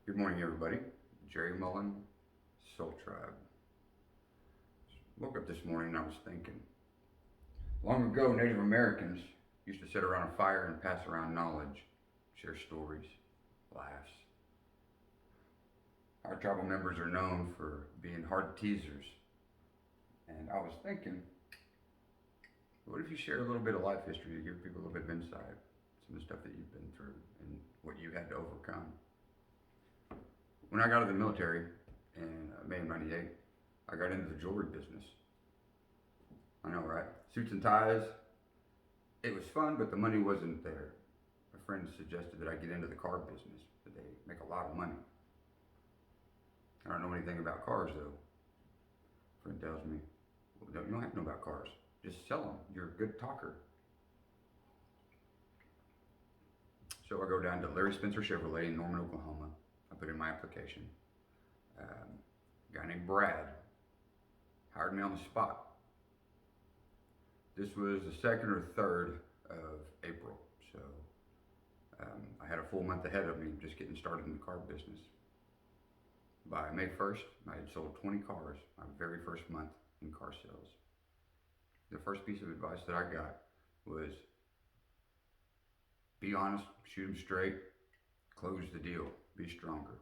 Good morning, everybody. Jerry Mullen, Soul Tribe. Woke up this morning and I was thinking. Long ago, Native Americans used to sit around a fire and pass around knowledge, share stories, laughs. Our tribal members are known for being hard teasers. And I was thinking, what if you share a little bit of life history to give people a little bit of insight, some of the stuff that you've been through and what you had to overcome? When I got out of the military in May of '98, I got into the jewelry business. I know, right? Suits and ties. It was fun, but the money wasn't there. A friend suggested that I get into the car business, that they make a lot of money. I don't know anything about cars, though. A friend tells me, well, you don't have to know about cars. Just sell them. You're a good talker. So I go down to Larry Spencer Chevrolet in Norman, Oklahoma. I put in my application. A guy named Brad hired me on the spot. This was the 2nd or 3rd of April, so I had a full month ahead of me just getting started in the car business. By May 1st, I had sold 20 cars, my very first month in car sales. The first piece of advice that I got was be honest, shoot them straight, close the deal, be stronger.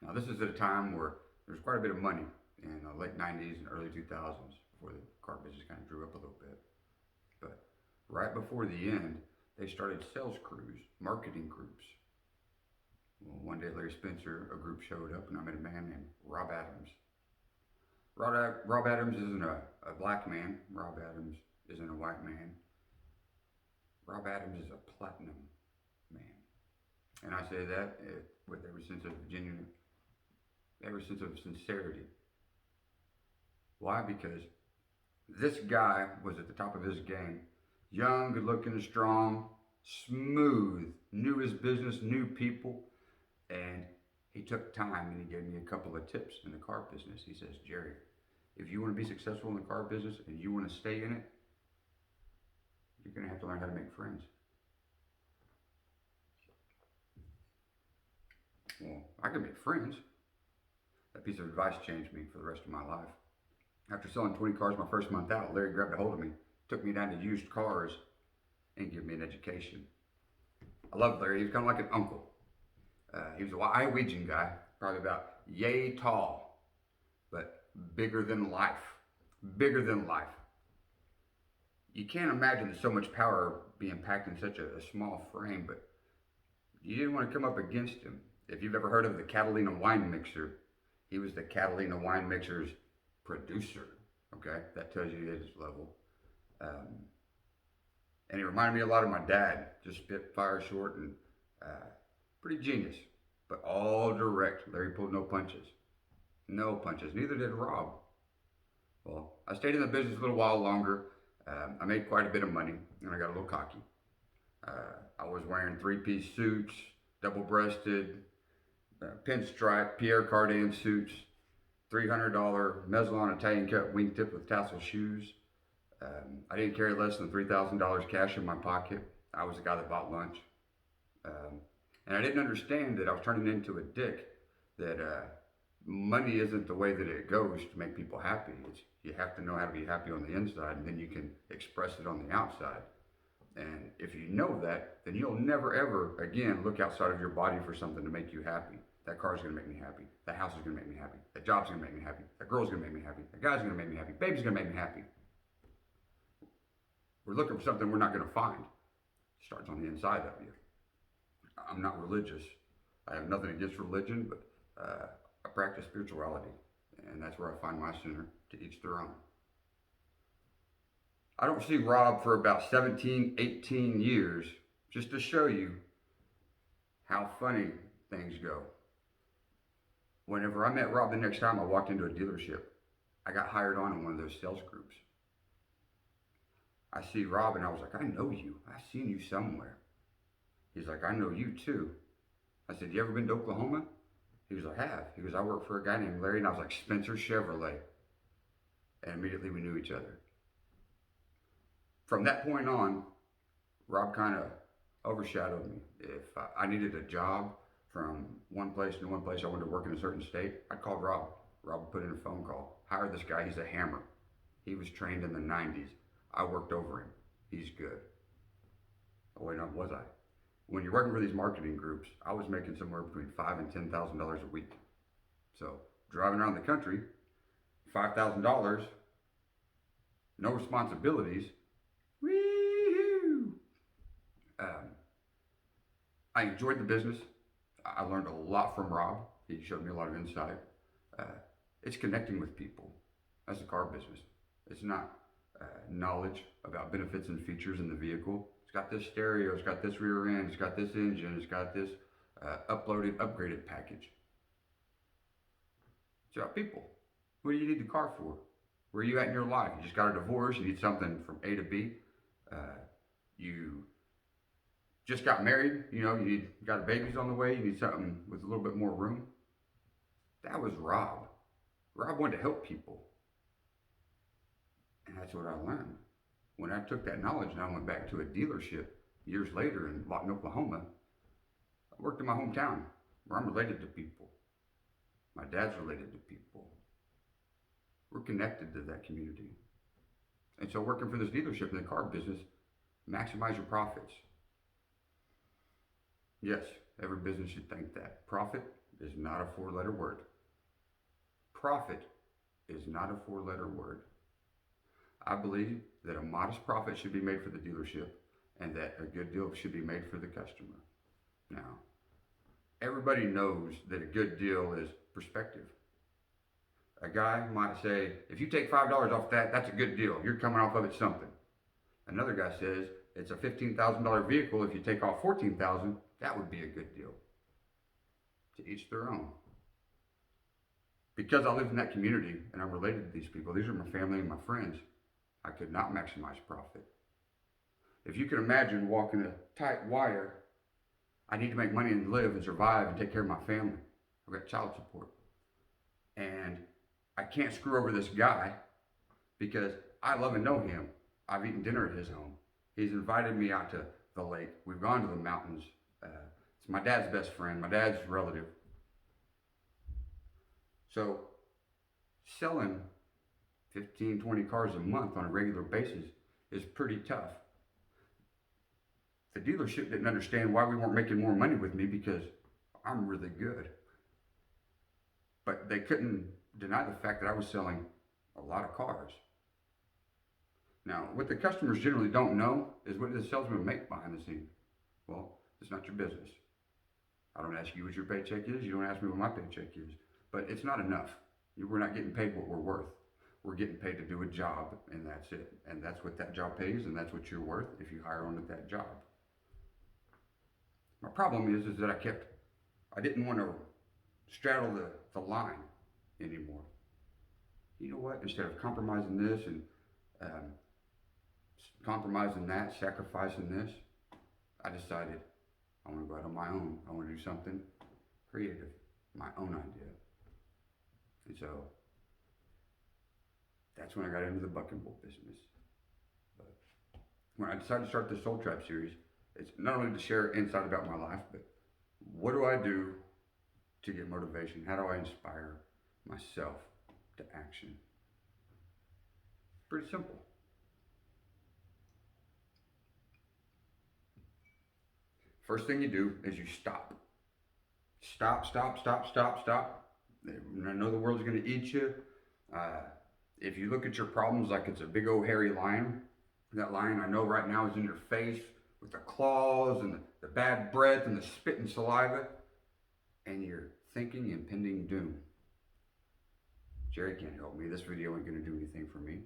Now, this is at a time where there's quite a bit of money in the late 90s and early 2000s before the car business kind of drew up a little bit. But right before the end, they started sales crews, marketing groups. Well, one day, Larry Spencer, a group showed up, and I met a man named Rob Adams. Rob Adams isn't a black man. Rob Adams isn't a white man. Rob Adams is a platinum man. And I say that with every sense of genuine, every sense of sincerity. Why? Because this guy was at the top of his game. Young, good looking, strong, smooth, knew his business, knew people, and he took time and he gave me a couple of tips in the car business. He says, Jerry, if you want to be successful in the car business and you want to stay in it, you're going to have to learn how to make friends. Well, I can make friends. That piece of advice changed me for the rest of my life. After selling 20 cars my first month out, Larry grabbed a hold of me, took me down to used cars, and gave me an education. I loved Larry. He was kind of like an uncle. He was a Iowegian guy, probably about yay tall, but bigger than life. Bigger than life. You can't imagine there's so much power being packed in such a small frame, but you didn't want to come up against him. If you've ever heard of the Catalina wine mixer, he was the Catalina wine mixer's producer. Okay, that tells you his level. Um, and he reminded me a lot of my dad, just spit fire short and pretty genius, but all direct. Larry pulled no punches. No punches. Neither did Rob. Well, I stayed in the business a little while longer. I made quite a bit of money, and I got a little cocky. I was wearing three-piece suits, double-breasted, pinstripe Pierre Cardin suits, $300 Meslon Italian cut wingtip with tassel shoes. I didn't carry less than $3,000 cash in my pocket. I was the guy that bought lunch. And I didn't understand that I was turning into a dick, that money isn't the way that it goes to make people happy. You have to know how to be happy on the inside, and then you can express it on the outside. And if you know that, then you'll never ever again look outside of your body for something to make you happy. That car's gonna make me happy. That house is gonna make me happy. That job's gonna make me happy. That girl's gonna make me happy. That guy's gonna make me happy. Baby's gonna make me happy. We're looking for something we're not gonna find. It starts on the inside of you. I'm not religious. I have nothing against religion, but I practice spirituality, and that's where I find my center. To each their own. I don't see Rob for about 17, 18 years, just to show you how funny things go. Whenever I met Rob the next time I walked into a dealership, I got hired on in one of those sales groups. I see Rob and I was like, I know you. I've seen you somewhere. He's like, I know you too. I said, you ever been to Oklahoma? He was like, I have. He goes, I work for a guy named Larry, and I was like, Spencer Chevrolet. And immediately we knew each other. From that point on, Rob kind of overshadowed me. If I needed a job from one place to one place. I wanted to work in a certain state. I'd call Rob. Rob would put in a phone call. Hire this guy. He's a hammer. He was trained in the 90s. I worked over him. He's good. Oh, wait, no, was I? When you're working for these marketing groups, I was making somewhere between $5,000 and $10,000 a week. So driving around the country, $5,000, no responsibilities. Woo! I enjoyed the business. I learned a lot from Rob. He showed me a lot of insight. It's connecting with people. That's the car business. It's not knowledge about benefits and features in the vehicle. It's got this stereo, it's got this rear end, it's got this engine, it's got this uploaded, upgraded package. It's about people. What do you need the car for? Where are you at in your life? You just got a divorce, you need something from A to B. You just got married, you got babies on the way, you need something with a little bit more room. That was Rob. Rob wanted to help people. And that's what I learned. When I took that knowledge and I went back to a dealership years later in Lawton, Oklahoma, I worked in my hometown where I'm related to people. My dad's related to people. We're connected to that community. And so working for this dealership in the car business, maximize your profits. Yes, every business should think that. Profit is not a four-letter word. Profit is not a four-letter word. I believe that a modest profit should be made for the dealership and that a good deal should be made for the customer. Now, everybody knows that a good deal is perspective. A guy might say, if you take $5 off that, that's a good deal. You're coming off of it something. Another guy says, it's a $15,000 vehicle. If you take off $14,000, that would be a good deal. To each their own. Because I live in that community and I'm related to these people, these are my family and my friends, I could not maximize profit. If you can imagine walking a tight wire, I need to make money and live and survive and take care of my family. I've got child support. And I can't screw over this guy because I love and know him. I've eaten dinner at his home. He's invited me out to the lake. We've gone to the mountains. It's my dad's best friend, my dad's relative. So selling 15, 20 cars a month on a regular basis is pretty tough. The dealership didn't understand why we weren't making more money with me because I'm really good. But they couldn't deny the fact that I was selling a lot of cars. Now, what the customers generally don't know is what does the salesman make behind the scenes? Well, it's not your business. I don't ask you what your paycheck is. You don't ask me what my paycheck is. But it's not enough. We're not getting paid what we're worth. We're getting paid to do a job, and that's it. And that's what that job pays, and that's what you're worth if you hire on at that job. My problem is that I didn't want to straddle the line anymore. You know what? Instead of compromising this and compromising that, sacrificing this, I decided I want to go out on my own. I want to do something creative, my own idea. And so that's when I got into the buck and bull business. But when I decided to start the Soul Tribe series, it's not only to share insight about my life, but what do I do to get motivation? How do I inspire myself to action? Pretty simple. First thing you do is you stop. Stop. I know the world's going to eat you. If you look at your problems like it's a big old hairy lion, that lion I know right now is in your face with the claws and the bad breath and the spit and saliva, and you're thinking impending doom. Jerry can't help me. This video ain't going to do anything for me.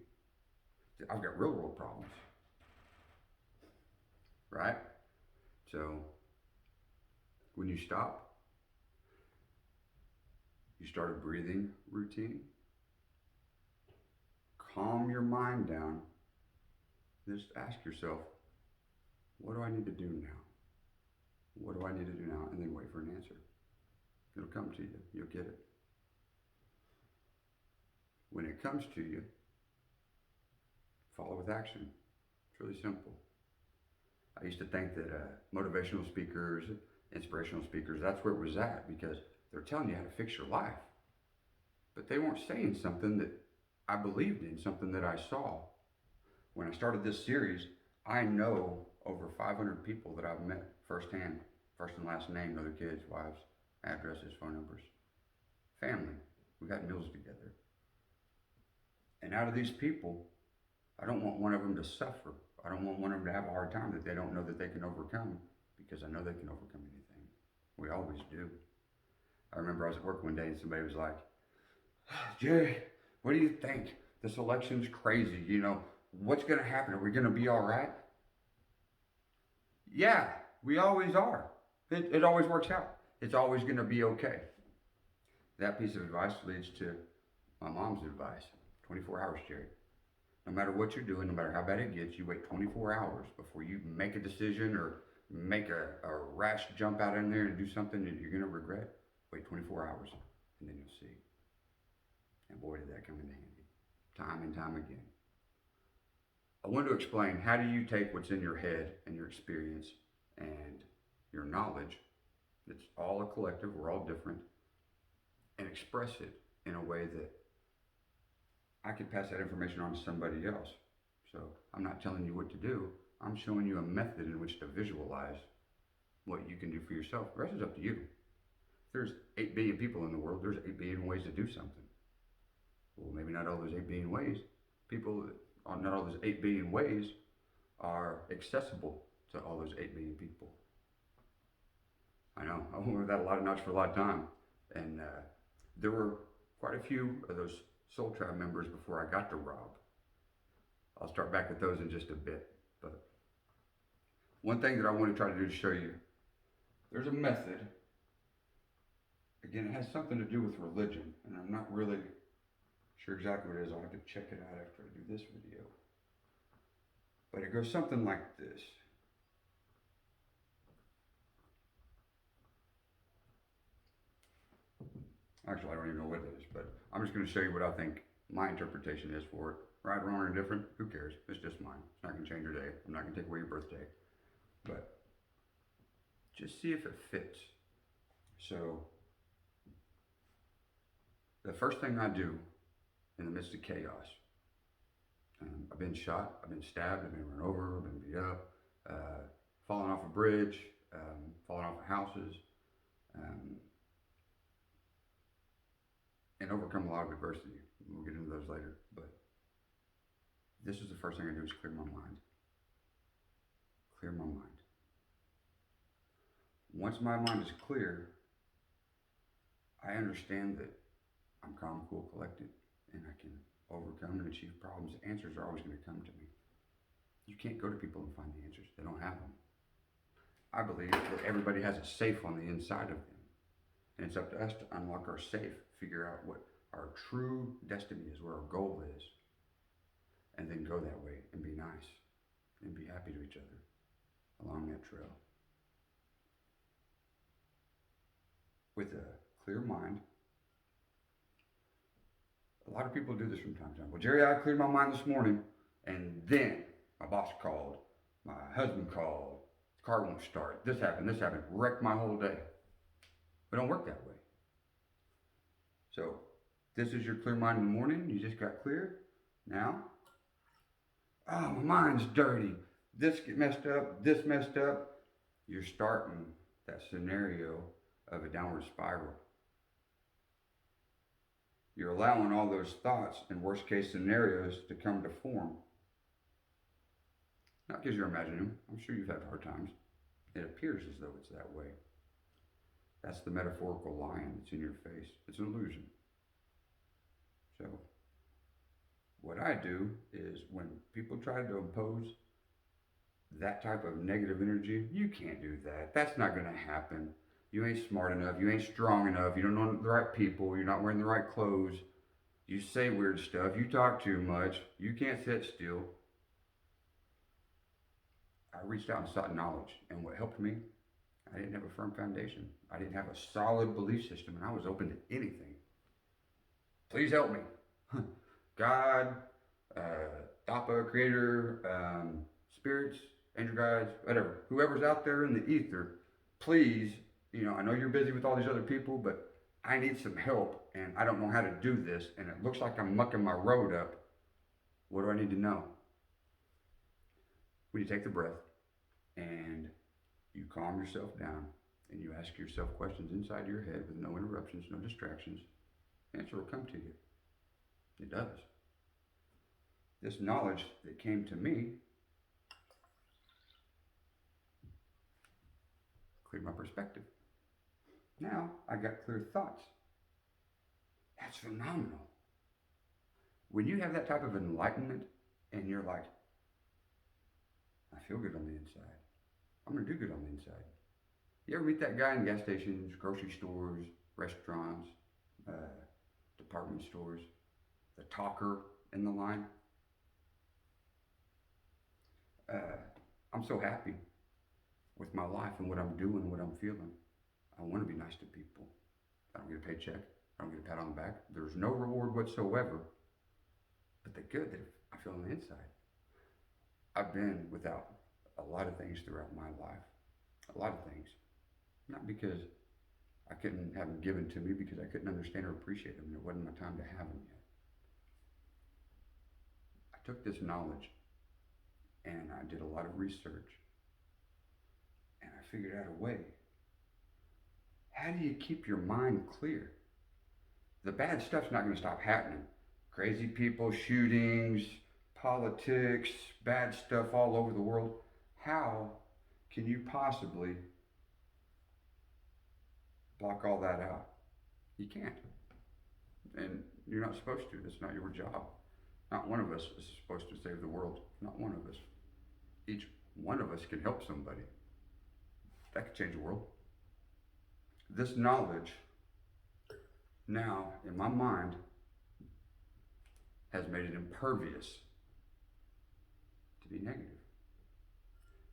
I've got real world problems. Right? So, when you stop, you start a breathing routine. Calm your mind down. Just ask yourself, what do I need to do now? What do I need to do now? And then wait for an answer. It'll come to you. You'll get it. When it comes to you, follow with action. It's really simple. I used to think that motivational speakers, inspirational speakers, that's where it was at, because they're telling you how to fix your life. But they weren't saying something that I believed in, something that I saw. When I started this series, I know over 500 people that I've met firsthand, first and last name, know their kids, wives, addresses, phone numbers, family. We got meals together. And out of these people, I don't want one of them to suffer. I don't want one of them to have a hard time that they don't know that they can overcome, because I know they can overcome anything. We always do. I remember I was at work one day and somebody was like, Jerry, what do you think? This election's crazy. You know, what's going to happen? Are we going to be all right? Yeah, we always are. It always works out. It's always going to be okay. That piece of advice leads to my mom's advice. 24 hours, Jerry. No matter what you're doing, no matter how bad it gets, you wait 24 hours before you make a decision or make a rash jump out in there and do something that you're going to regret. Wait 24 hours and then you'll see. And boy, did that come in handy. Time and time again. I want to explain, how do you take what's in your head and your experience and your knowledge, it's all a collective, we're all different, and express it in a way that I could pass that information on to somebody else. So I'm not telling you what to do, I'm showing you a method in which to visualize what you can do for yourself. The rest is up to you. If there's 8 billion people in the world, there's 8 billion ways to do something. Well, maybe not all those 8 billion ways. Not all those 8 billion ways are accessible to all those 8 billion people. I know, I went with that a lot of nights for a lot of time. And there were quite a few of those Soul Tribe members before I got to Rob. I'll start back with those in just a bit. But one thing that I want to try to do to show you, there's a method. Again, it has something to do with religion, and I'm not really sure exactly what it is. I'll have to check it out after I do this video. But it goes something like this. Actually, I don't even know what it is, but I'm just going to show you what I think my interpretation is for it. Right, wrong, or indifferent, who cares? It's just mine. It's not going to change your day. I'm not going to take away your birthday. But just see if it fits. So, the first thing I do in the midst of chaos, I've been shot, I've been stabbed, I've been run over, I've been beat up, fallen off a bridge, fallen off of houses, and overcome a lot of adversity. We'll get into those later, but this is the first thing I do, is clear my mind. Clear my mind. Once my mind is clear, I understand that I'm calm, cool, collected, and I can overcome and achieve problems. Answers are always going to come to me. You can't go to people and find the answers. They don't have them. I believe that everybody has a safe on the inside of them. And it's up to us to unlock our safe, figure out what our true destiny is, what our goal is, and then go that way and be nice and be happy to each other along that trail. With a clear mind. A lot of people do this from time to time. Well, Jerry, I cleared my mind this morning, and then my boss called, my husband called, the car won't start, this happened, wrecked my whole day. We don't work that way. So, this is your clear mind in the morning, you just got clear. Now, oh, my mind's dirty, this messed up, this messed up. You're starting that scenario of a downward spiral. You're allowing all those thoughts and worst case scenarios to come to form. Not because you're imagining them. I'm sure you've had hard times. It appears as though it's that way. That's the metaphorical lion that's in your face. It's an illusion. So, what I do is when people try to impose that type of negative energy, you can't do that. That's not going to happen. You ain't smart enough, you ain't strong enough, you don't know the right people, you're not wearing the right clothes, you say weird stuff, you talk too much, you can't sit still. I reached out and sought knowledge, and what helped me, I didn't have a firm foundation. I didn't have a solid belief system, and I was open to anything. Please help me. God, Dappa, Creator, spirits, angel guides, whatever. Whoever's out there in the ether, please, I know you're busy with all these other people, but I need some help and I don't know how to do this and it looks like I'm mucking my road up. What do I need to know? When you take the breath and you calm yourself down and you ask yourself questions inside your head with no interruptions, no distractions, the answer will come to you. It does. This knowledge that came to me cleared my perspective. Now I got clear thoughts. That's phenomenal. When you have that type of enlightenment and you're like, I feel good on the inside. I'm going to do good on the inside. You ever meet that guy in gas stations, grocery stores, restaurants, department stores, the talker in the line? I'm so happy with my life and what I'm doing and what I'm feeling. I want to be nice to people. I don't get a paycheck. I don't get a pat on the back. There's no reward whatsoever. But the good that I feel on the inside. I've been without a lot of things throughout my life. A lot of things. Not because I couldn't have them given to me, because I couldn't understand or appreciate them. It wasn't my time to have them yet. I took this knowledge and I did a lot of research and I figured out a way. How do you keep your mind clear? The bad stuff's not going to stop happening. Crazy people, shootings, politics, bad stuff all over the world. How can you possibly block all that out? You can't. And you're not supposed to. That's not your job. Not one of us is supposed to save the world. Not one of us. Each one of us can help somebody. That could change the world. This knowledge now in my mind has made it impervious to be negative.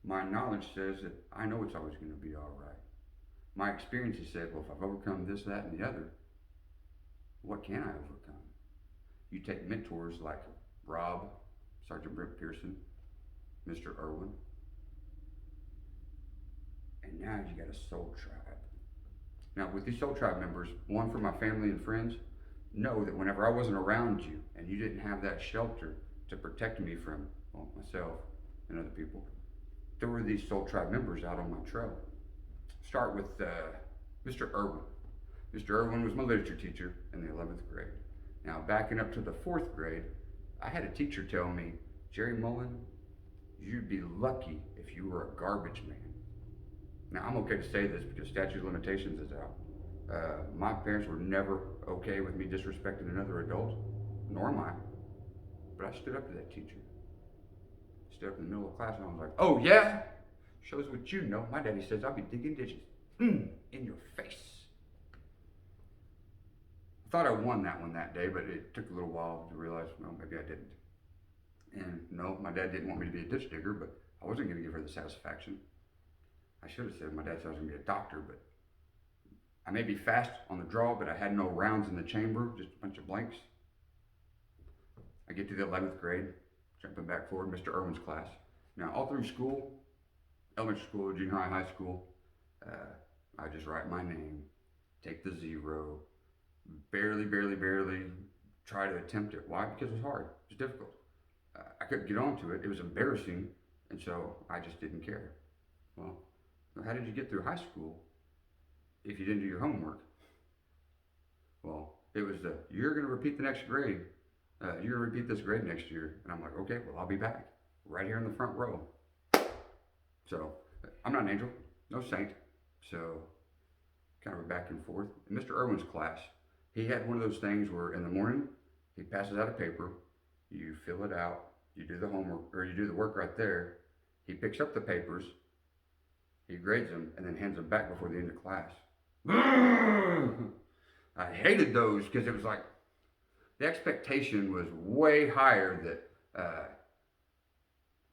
My knowledge says that I know it's always going to be all right. My experience has said, well, if I've overcome this, that, and the other, what can I overcome? You take mentors like Rob, Sergeant Brent Pearson, Mr. Irwin, and now you got a soul tribe. Now, with these soul tribe members, one for my family and friends, know that whenever I wasn't around you and you didn't have that shelter to protect me from, well, myself and other people, there were these soul tribe members out on my trail. Start with Mr. Irwin. Mr. Irwin was my literature teacher in the 11th grade. Now, backing up to the 4th grade, I had a teacher tell me, Jerry Mullen, you'd be lucky if you were a garbage man. Now, I'm okay to say this because statute of limitations is out. My parents were never okay with me disrespecting another adult, nor am I. But I stood up to that teacher. Stood up in the middle of class and I was like, oh yeah? Shows what you know. My daddy says I'll be digging ditches. In your face. I thought I won that one that day, but it took a little while to realize, well, maybe I didn't. And no, my dad didn't want me to be a ditch digger, but I wasn't going to give her the satisfaction. I should have said my dad said I was going to be a doctor, but I may be fast on the draw, but I had no rounds in the chamber, just a bunch of blanks. I get to the 11th grade, jumping back forward, Mr. Irwin's class. Now, all through school, elementary school, junior high, high school, I just write my name, take the zero, barely try to attempt it. Why? Because it was hard. It was difficult. I couldn't get onto it. It was embarrassing, and so I just didn't care. Well, how did you get through high school if you didn't do your homework? Well, it was you're going to repeat the next grade. You're going to repeat this grade next year. And I'm like, okay, well, I'll be back right here in the front row. So I'm not an angel, no saint. So kind of a back and forth. In Mr. Irwin's class, he had one of those things where in the morning, he passes out a paper, you fill it out, you do the homework, or you do the work right there. He picks up the papers, he grades them, and then hands them back before the end of class. I hated those because it was like, the expectation was way higher that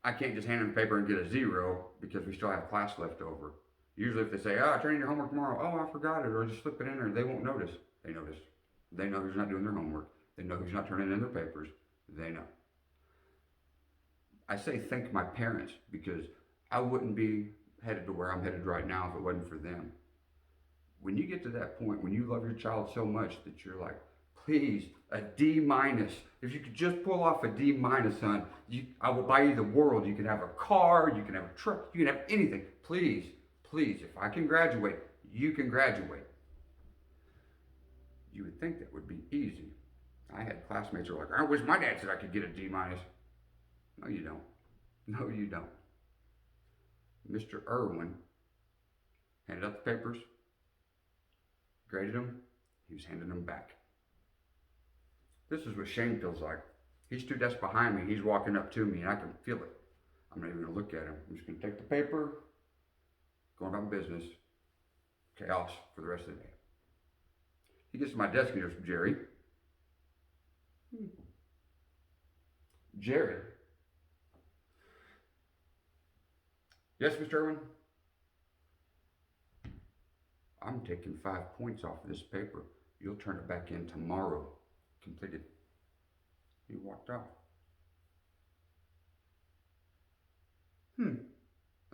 I can't just hand them the paper and get a zero because we still have class left over. Usually if they say, oh, turn in your homework tomorrow, oh, I forgot it, or just slip it in there, they won't notice. They notice. They know who's not doing their homework. They know who's not turning in their papers. They know. I say thank my parents because I wouldn't be headed to where I'm headed right now if it wasn't for them. When you get to that point, when you love your child so much that you're like, please, a D minus. If you could just pull off a D minus, son, I will buy you the world. You can have a car, you can have a truck, you can have anything. Please, please, if I can graduate, you can graduate. You would think that would be easy. I had classmates who were like, I wish my dad said I could get a D minus. No, you don't. No, you don't. Mr. Irwin handed out the papers, graded them, he was handing them back. This is what shame feels like. He's 2 desks behind me, he's walking up to me, and I can feel it. I'm not even gonna look at him. I'm just gonna take the paper, go about my business, chaos for the rest of the day. He gets to my desk and he goes, Jerry. Jerry. Yes, Mr. Irwin? I'm taking 5 points off of this paper. You'll turn it back in tomorrow. Completed. He walked off.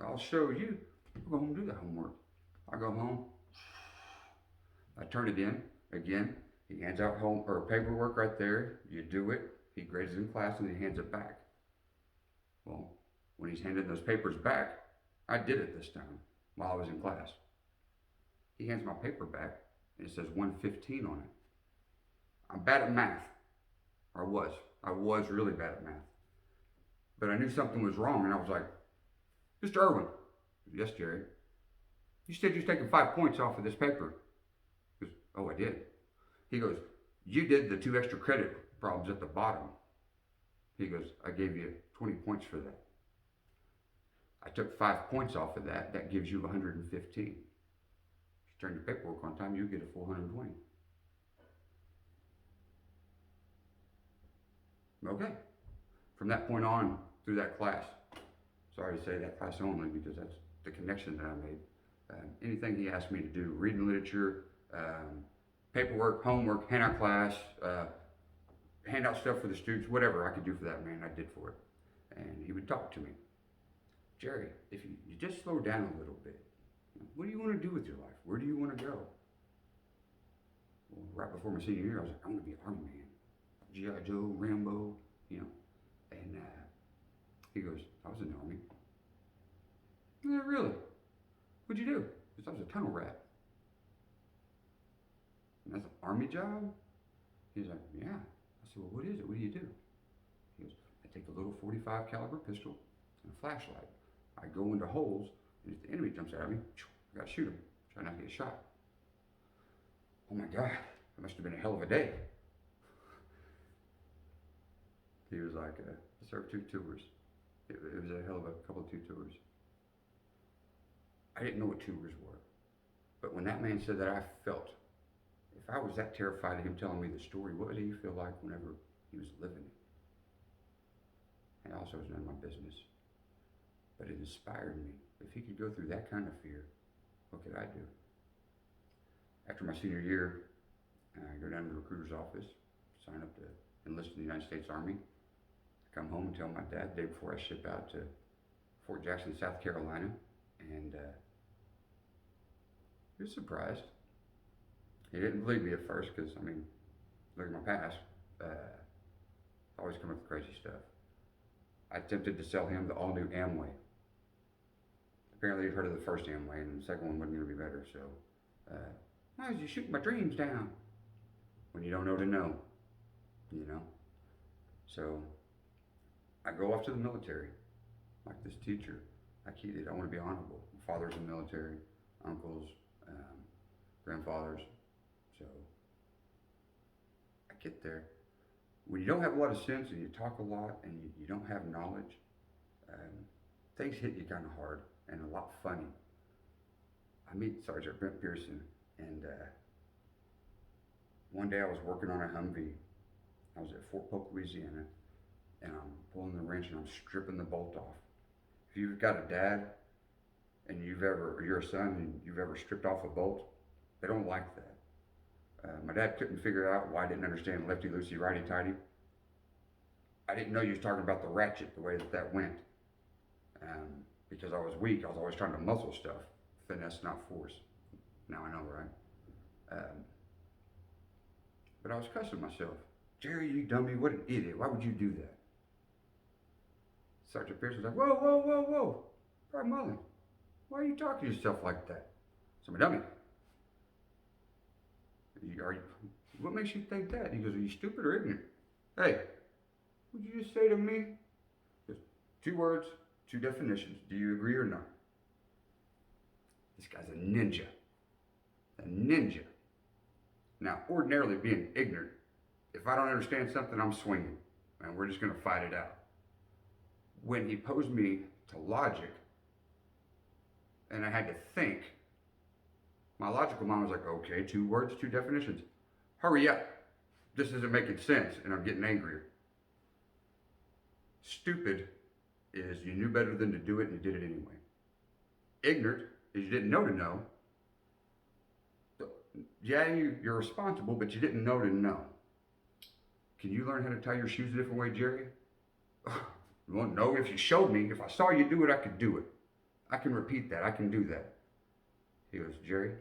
I'll show you. I'll go home and do the homework. I go home. I turn it in. Again, he hands out paperwork right there. You do it. He grades it in class and he hands it back. Well, when he's handing those papers back, I did it this time while I was in class. He hands my paper back and it says 115 on it. I'm bad at math. I was really bad at math. But I knew something was wrong and I was like, Mr. Irwin. Yes, Jerry. You said you was taking 5 points off of this paper. He goes, oh, I did. He goes, you did the 2 extra credit problems at the bottom. He goes, I gave you 20 points for that. I took 5 points off of that. That gives you 115. If you turn your paperwork on time, you get a full 120. Okay. From that point on, through that class, sorry to say that class only because that's the connection that I made. Anything he asked me to do, reading literature, paperwork, homework, handout class, handout stuff for the students, whatever I could do for that man, I did for it. And he would talk to me. Jerry, if you just slow down a little bit, what do you want to do with your life? Where do you want to go? Well, right before my senior year, I was like, I want to be an Army man. G.I. Joe, Rambo, you know. And he goes, I was in the Army. Yeah, really? What'd you do? Because I was a tunnel rat. And that's an Army job? He's like, yeah. I said, well, what is it? What do you do? He goes, I take a little 45 caliber pistol and a flashlight. I go into holes, and if the enemy jumps at me, I gotta shoot him. Try not to get shot. Oh my God, that must have been a hell of a day. He was like, I served 2 tours. It was a hell of a couple of 2 tours. I didn't know what tours were. But when that man said that, I felt, if I was that terrified of him telling me the story, what did he feel like whenever he was living it? And also, it's none of my business. But it inspired me. If he could go through that kind of fear, what could I do? After my senior year, I go down to the recruiter's office, sign up to enlist in the United States Army. I come home and tell my dad the day before I ship out to Fort Jackson, South Carolina, and he was surprised. He didn't believe me at first because, I mean, look at my past. I always come up with crazy stuff. I attempted to sell him the all-new Amway. Apparently he'd heard of the first Amway and the second one wasn't going to be better, so why is you shooting my dreams down? When you don't know to know, you know? So I go off to the military, like this teacher. Like he did. I want to be honorable. My father's in the military, uncles, grandfathers. So I get there. When you don't have a lot of sense and you talk a lot and you don't have knowledge, things hit you kind of hard and a lot funny. I meet Sergeant Brent Pearson, and one day I was working on a Humvee. I was at Fort Polk, Louisiana, and I'm pulling the wrench and I'm stripping the bolt off. If you've got a dad and you're a son and you've ever stripped off a bolt, they don't like that. My dad couldn't figure out why I didn't understand lefty loosey, righty tighty. I didn't know you was talking about the ratchet, the way that went. because I was weak. I was always trying to muscle stuff. Finesse, not force. Now I know, right? But I was cussing myself. Jerry, you dummy, what an idiot. Why would you do that? Sergeant Pierce was like, whoa, whoa, whoa, whoa. Private Mullen, why are you talking to yourself like that? So I'm a dummy. What makes you think that? He goes, are you stupid or ignorant? Hey, what did you just say to me? Just 2 words, 2 definitions. Do you agree or not? This guy's a ninja. A ninja. Now, ordinarily being ignorant, if I don't understand something, I'm swinging. And we're just going to fight it out. When he posed me to logic, and I had to think, my logical mind was like, okay, 2 words, 2 definitions. Hurry up. This isn't making sense, and I'm getting angrier. Stupid is you knew better than to do it and you did it anyway. Ignorant is you didn't know to know. Yeah, you're responsible, but you didn't know to know. Can you learn how to tie your shoes a different way, Jerry? You won't know if you showed me. If I saw you do it, I could do it. I can repeat that. I can do that. He goes, Jerry,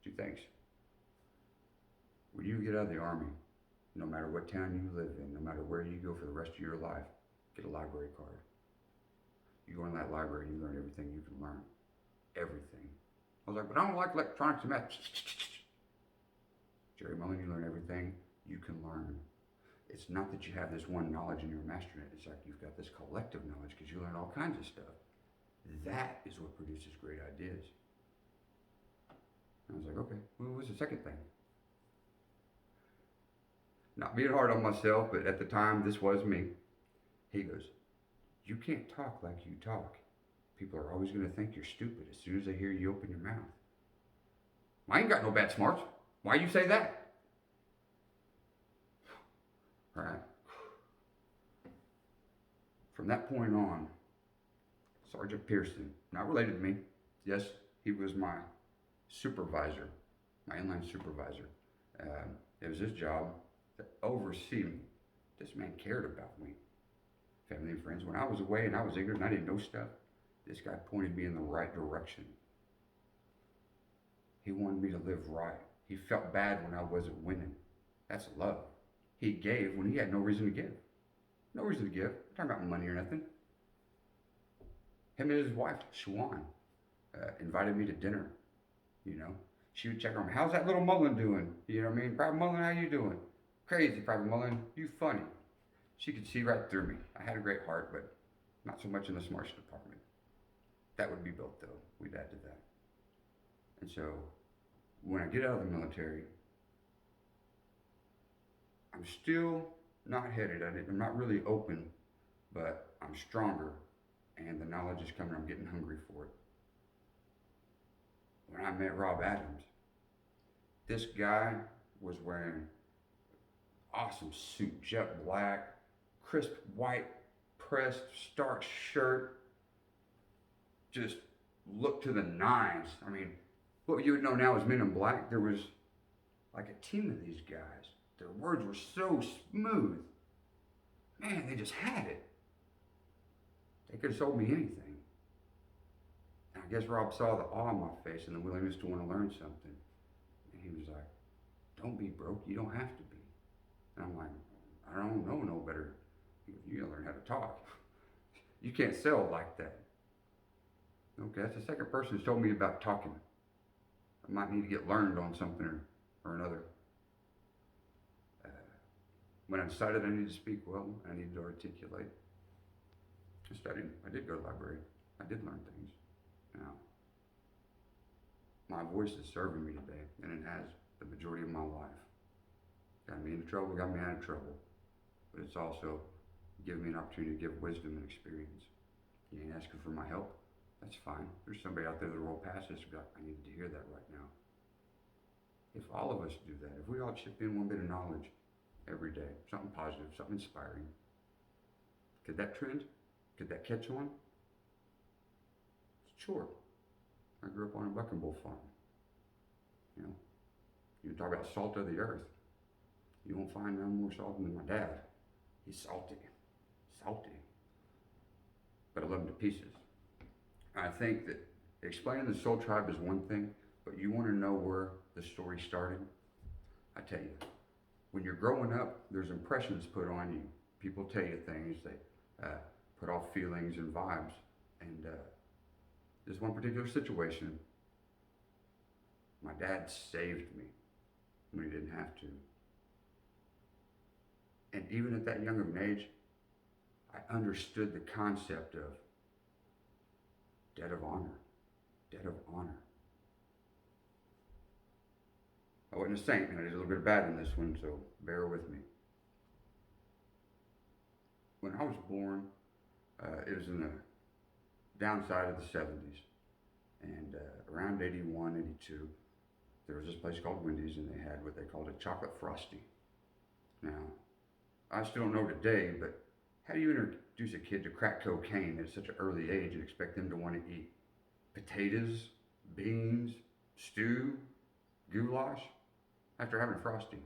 2 things. When you get out of the Army, no matter what town you live in, no matter where you go for the rest of your life, get a library card. You go in that library and you learn everything you can learn. Everything. I was like, but I don't like electronics and math. Jerry Mullen, you learn everything you can learn. It's not that you have this one knowledge and you're mastering it. It's like you've got this collective knowledge because you learn all kinds of stuff. That is what produces great ideas. And I was like, okay, what was the second thing? Not being hard on myself, but at the time, this was me. He goes, you can't talk like you talk. People are always going to think you're stupid as soon as they hear you open your mouth. I ain't got no bad smarts. Why you say that? All right. From that point on, Sergeant Pearson, not related to me. Yes, he was my supervisor, my inline supervisor. It was his job to oversee me. This man cared about me. Family and friends. When I was away and I was ignorant and I didn't know stuff, this guy pointed me in the right direction. He wanted me to live right. He felt bad when I wasn't winning. That's love. He gave when he had no reason to give. No reason to give. I'm talking about money or nothing. Him and his wife, Shawan, invited me to dinner. You know, she would check on me. How's that little Mullen doing? You know what I mean? Private Mullen, how you doing? Crazy, Private Mullen. You funny. She could see right through me. I had a great heart, but not so much in the smarts department. That would be built, though. We'd add to that. And so, when I get out of the military, I'm still not headed at it. I'm not really open, but I'm stronger, and the knowledge is coming. I'm getting hungry for it. When I met Rob Adams, this guy was wearing awesome suit, jet black, crisp white, pressed, starched shirt, just looked to the nines. I mean, what you would know now as Men in Black, there was like a team of these guys. Their words were so smooth. Man, they just had it. They could have sold me anything. And I guess Rob saw the awe on my face and the willingness to want to learn something. And he was like, don't be broke, you don't have to be. And I'm like, I don't know no better. He goes, you gotta learn how to talk. You can't sell like that. Okay, that's the second person who's told me about talking. I might need to get learned on something or another. When I decided I needed to speak well, I needed to articulate. I studied. I did go to the library. I did learn things. Now, my voice is serving me today, and it has the majority of my life. Got me into trouble, got me out of trouble. But it's also given me an opportunity to give wisdom and experience. You ain't asking for my help? That's fine. There's somebody out there that roll past this and be like, I need to hear that right now. If all of us do that, if we all chip in one bit of knowledge every day, something positive, something inspiring, could that trend? Could that catch on? Sure. I grew up on a bucking bull farm. You know, you talk about salt of the earth. You won't find none more salt than my dad. He's salty. Salty. But I love him to pieces. I think that explaining the soul tribe is one thing, but you want to know where the story started? I tell you, when you're growing up, there's impressions put on you. People tell you things, they put off feelings and vibes. And this one particular situation, my dad saved me when he didn't have to. And even at that young of an age, I understood the concept of debt of honor. Debt of honor. I wasn't a saint, and I did a little bit of bad in this one, so bear with me. When I was born, it was in the downside of the 70s. And around 81, 82, there was this place called Wendy's, and they had what they called a chocolate frosty. Now, I still don't know today, but how do you introduce a kid to crack cocaine at such an early age and expect them to want to eat potatoes, beans, stew, goulash after having a frosty?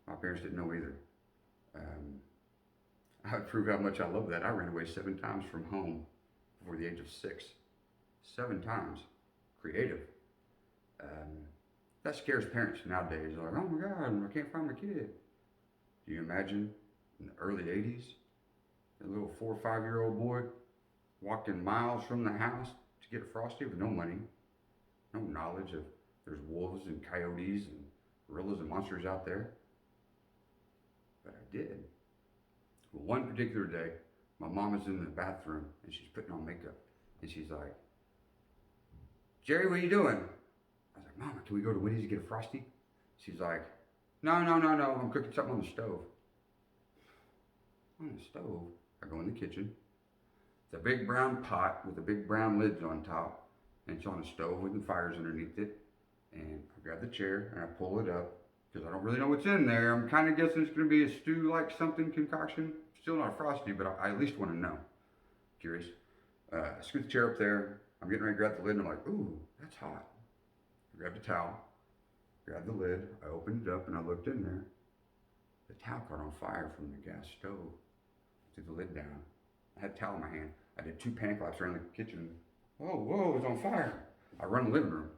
My parents didn't know either. I would prove how much I love that. I ran away 7 times from home before the age of 6. 7 times. Creative. That scares parents nowadays. They're like, oh my God, I can't find my kid. Do you imagine in the early 80s, a little 4 or 5-year-old boy walking miles from the house to get a frosty with no money, no knowledge of there's wolves and coyotes and gorillas and monsters out there? But I did. Well, one particular day, my mom is in the bathroom and she's putting on makeup. And she's like, Jerry, what are you doing? I was like, Mama, can we go to Wendy's to get a frosty? She's like, no, I'm cooking something on the stove. On the stove? I go in the kitchen. It's a big brown pot with a big brown lids on top. And it's on a stove with the fires underneath it. And I grab the chair and I pull it up because I don't really know what's in there. I'm kind of guessing it's going to be a stew-like something concoction. Still not a frosty, but I at least want to know. Curious. I scoot the chair up there. I'm getting ready to grab the lid and I'm like, ooh, that's hot. I grabbed a towel, grabbed the lid, I opened it up and I looked in there. The towel caught on fire from the gas stove. I took the lid down. I had a towel in my hand. I did 2 panic laps around the kitchen. Whoa, it's on fire. I run in the living room.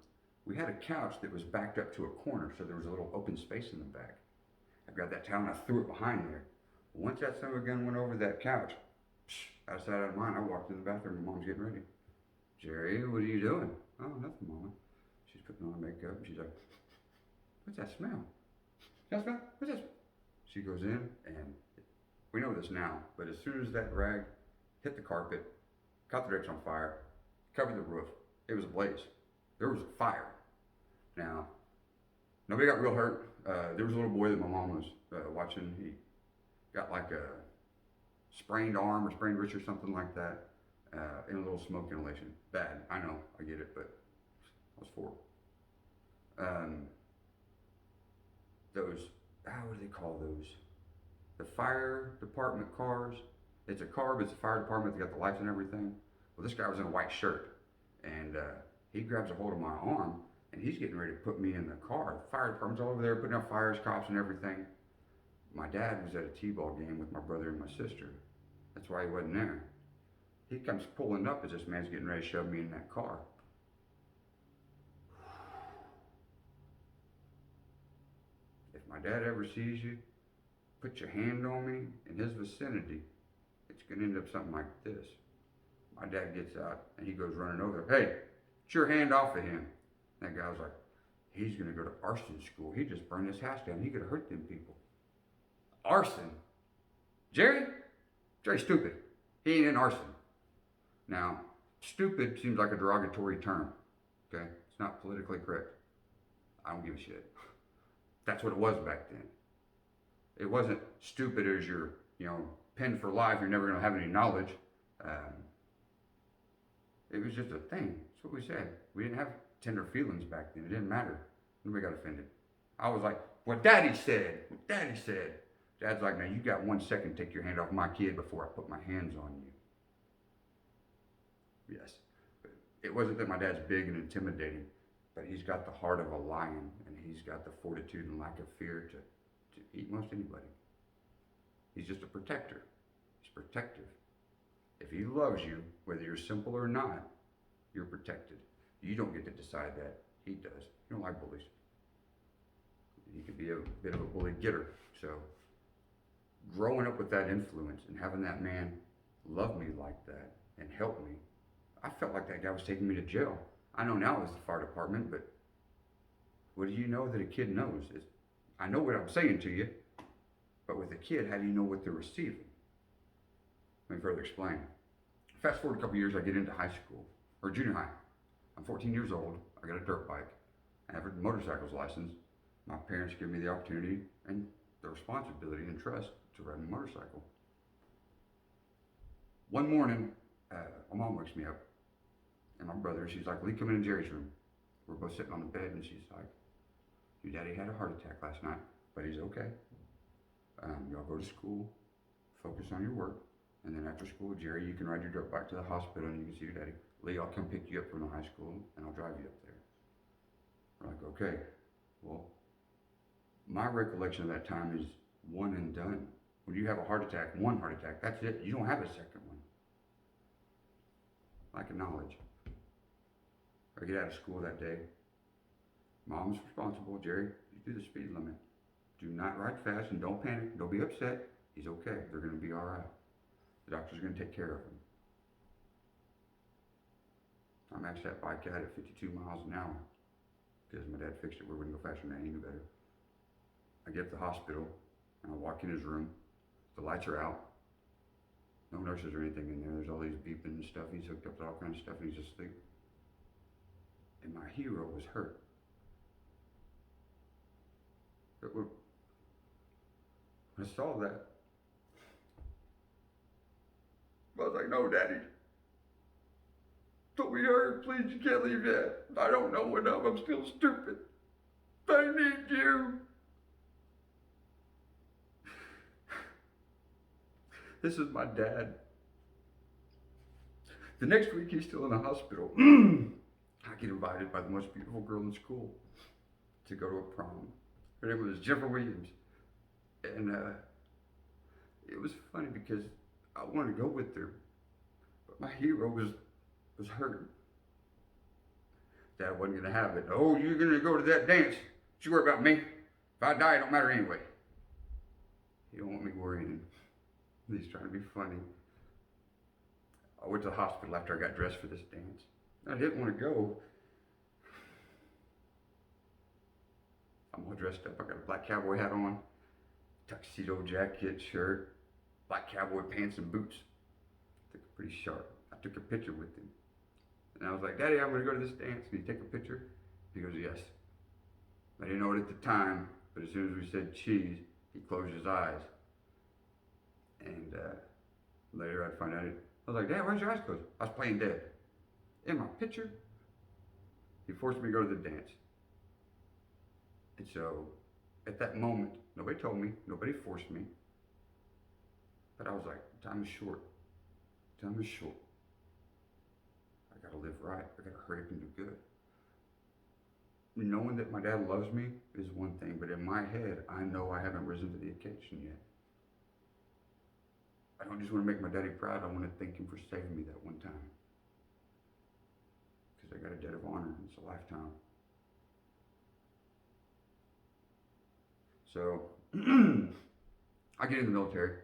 We had a couch that was backed up to a corner, so there was a little open space in the back. I grabbed that towel and I threw it behind there. Once that son of a gun went over that couch, out of sight, out of mind, I walked in the bathroom and Mom's getting ready. Jerry, what are you doing? Oh, nothing, Mama. She's putting on makeup and she's like, what's that smell? What's that smell? She goes in and we know this now, but as soon as that rag hit the carpet, caught the drapes on fire, covered the roof, it was ablaze. There was a fire. Now, nobody got real hurt. There was a little boy that my mom was watching. He got like a sprained arm or sprained wrist or something like that in a little smoke inhalation. Bad, I know, I get it, but I was 4. Those, what do they call those? The fire department cars. It's a car, but it's a fire department. They got the lights and everything. Well, this guy was in a white shirt, and he grabs a hold of my arm, and he's getting ready to put me in the car. The fire department's all over there, putting out fires, cops, and everything. My dad was at a t-ball game with my brother and my sister. That's why he wasn't there. He comes pulling up as this man's getting ready to shove me in that car. If my dad ever sees you, put your hand on me in his vicinity, it's going to end up something like this. My dad gets out and he goes running over there. Hey, get your hand off of him. That guy was like, he's going to go to arson school. He just burned his house down. He could have hurt them people. Arson? Jerry's stupid. He ain't in arson. Now, stupid seems like a derogatory term. Okay? It's not politically correct. I don't give a shit. That's what it was back then. It wasn't stupid as you're, pinned for life. You're never going to have any knowledge. It was just a thing. That's what we said. We didn't have tender feelings back then. It didn't matter. Nobody got offended. I was like, what Daddy said. What Daddy said. Dad's like, now you got 1 second to take your hand off my kid before I put my hands on you. Yes. It wasn't that my dad's big and intimidating, but he's got the heart of a lion, and he's got the fortitude and lack of fear to eat most anybody. He's just a protector. He's protective. If he loves you, whether you're simple or not, You're protected. You don't get to decide that. He does. You don't like bullies. He could be a bit of a bully getter. So growing up with that influence and having that man love me like that and help me, I felt like that guy was taking me to jail. I know now it's the fire department, but what do you know that a kid knows? I know what I'm saying to you, but with a kid, how do you know what they're receiving? Let me further explain. Fast forward a couple years, I get into high school, or junior high. I'm 14 years old, I got a dirt bike, I have a motorcycles license. My parents give me the opportunity and the responsibility and trust to ride a motorcycle. One morning, my mom wakes me up, and my brother, she's like, Lee, come in Jerry's room. We're both sitting on the bed, and she's like, your daddy had a heart attack last night, but he's okay. Y'all go to school, focus on your work, and then after school, Jerry, you can ride your dirt bike to the hospital and you can see your daddy. Lee, I'll come pick you up from the high school and I'll drive you up there. We're like, okay. Well, my recollection of that time is one and done. When you have a heart attack, one heart attack, that's it. You don't have a second one. Lack of knowledge. I get out of school that day. Mom's responsible. Jerry, you do the speed limit. Do not ride fast and don't panic. Don't be upset. He's okay. They're going to be all right. The doctor's going to take care of him. I maxed that bike out at 52 miles an hour because my dad fixed it where we wouldn't go faster than that. He knew better. I get to the hospital and I walk in his room. The lights are out. No nurses or anything in there. There's all these beeping and stuff. He's hooked up to all kinds of stuff and he's asleep. And my hero was hurt. But when I saw that, I was like, no, Daddy. Don't be hurt, please. You can't leave yet. I don't know enough. I'm still stupid. I need you. This is my dad. The next week, he's still in the hospital. I get invited by the most beautiful girl in school to go to a prom. Her name was Jennifer Williams. And it was funny because I wanted to go with her, but my hero was hurt. Dad wasn't going to have it. Oh, you're going to go to that dance. Don't you worry about me. If I die, it don't matter anyway. He don't want me worrying. He's trying to be funny. I went to the hospital after I got dressed for this dance. I didn't want to go. I'm all dressed up. I got a black cowboy hat on, tuxedo jacket, shirt, black cowboy pants and boots. I took it pretty sharp. I took a picture with him. And I was like, Daddy, I'm going to go to this dance. Can you take a picture? He goes, yes. I didn't know it at the time, but as soon as we said cheese, he closed his eyes. And later I'd find out, I was like, Dad, why'd your eyes close? I was playing dead. In my picture, he forced me to go to the dance. And so, at that moment, nobody told me, nobody forced me. But I was like, time is short. Time is short. I gotta live right. I gotta hurry up and do good. Knowing that my dad loves me is one thing, but in my head, I know I haven't risen to the occasion yet. I don't just want to make my daddy proud. I want to thank him for saving me that one time. Because I got a debt of honor. It's a lifetime. So, I get in the military.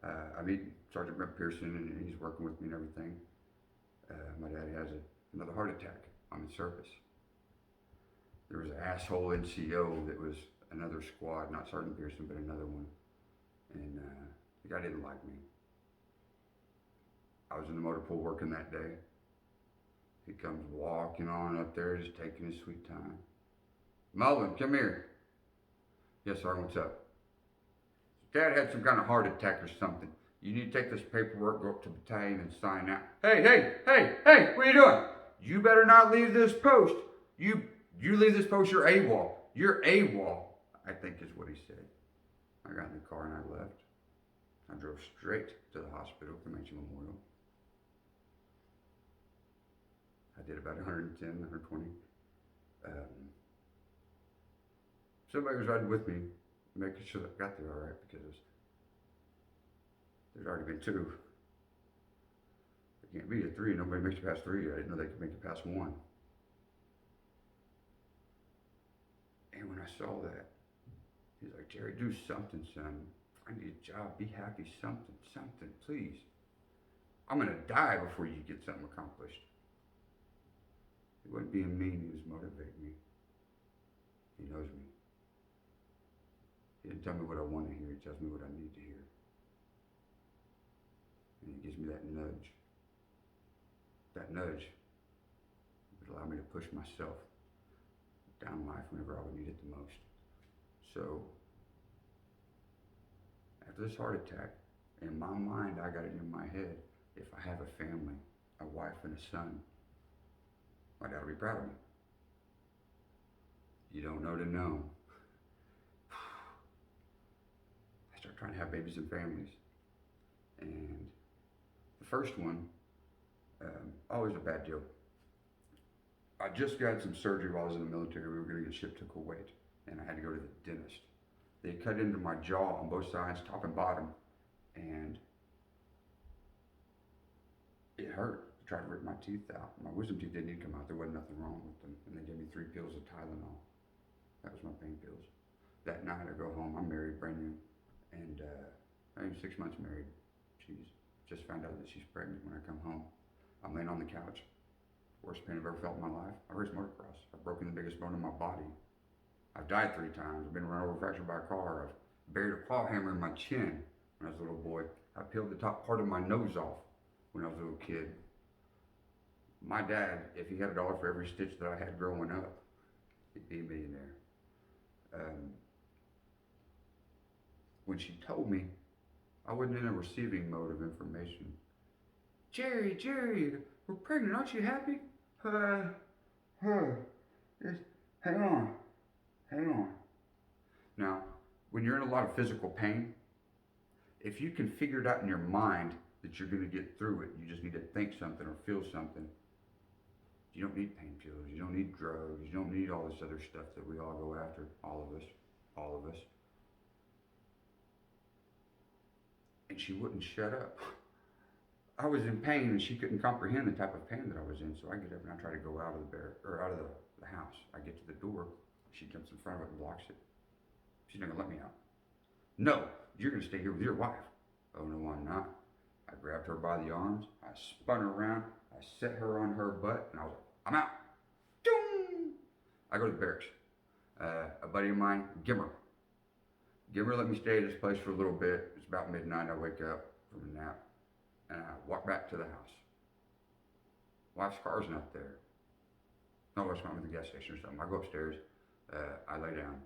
I meet Sergeant Brent Pearson, and he's working with me and everything. My daddy has another heart attack on the surface. There was an asshole NCO that was another squad, not Sergeant Pearson, but another one. And the guy didn't like me. I was in the motor pool working that day. He comes walking on up there, just taking his sweet time. Mullen, come here. Yes, sir, what's up? Dad had some kind of heart attack or something. You need to take this paperwork, go up to the battalion and sign out. Hey, what are you doing? You better not leave this post. You leave this post, you're AWOL. You're AWOL, I think is what he said. I got in the car and I left. I drove straight to the hospital, Comanche Memorial. I did about 110, 120. Somebody was riding with me, making sure that I got there all right, because there'd already been two. But You can't be a 3. Nobody makes it past 3. I didn't know they could make it past 1. And when I saw that, he's like, Jerry, do something, son. Find you a job. Be happy. Something, please. I'm going to die before you get something accomplished. He wasn't being mean. He was motivating me. He knows me. He didn't tell me what I want to hear. He tells me what I need to hear. And he gives me that nudge. That nudge would allow me to push myself down life whenever I would need it the most. So, after this heart attack, in my mind, I got it in my head, if I have a family, a wife and a son, my dad will be proud of me. You don't know to know. I start trying to have babies and families. And the first one, always a bad deal. I just got some surgery while I was in the military. We were going to get shipped to Kuwait, and I had to go to the dentist. They cut into my jaw on both sides, top and bottom, and it hurt. They tried to rip my teeth out. My wisdom teeth didn't need to come out. There wasn't nothing wrong with them, and they gave me 3 pills of Tylenol. That was my pain pills. That night I go home. I'm married, brand new, and I'm 6 months married. She's just found out that she's pregnant when I come home. I'm laying on the couch. Worst pain I've ever felt in my life. I raced motocross. I've broken the biggest bone in my body. I've died 3 times. I've been run over, fractured by a car. I've buried a claw hammer in my chin when I was a little boy. I peeled the top part of my nose off when I was a little kid. My dad, if he had $1 for every stitch that I had growing up, he'd be a millionaire. When she told me, I wasn't in a receiving mode of information. Jerry, we're pregnant. Aren't you happy? Hang on. Now, when you're in a lot of physical pain, if you can figure it out in your mind that you're going to get through it, you just need to think something or feel something. You don't need pain pills. You don't need drugs. You don't need all this other stuff that we all go after. All of us. And she wouldn't shut up. I was in pain, and she couldn't comprehend the type of pain that I was in. So I get up and I try to go out of the house. I get to the door. She jumps in front of it and blocks it. She's not gonna let me out. No, you're gonna stay here with your wife. Oh no, I'm not. I grabbed her by the arms. I spun her around. I set her on her butt, and I was like, I'm out. Doom! I go to the barracks. A buddy of mine, Gimmer let me stay at his place for a little bit. It's about midnight. I wake up from a nap, and I walk back to the house. Wife's car's not there. No, it's not at the gas station or something. I go upstairs. I lay down.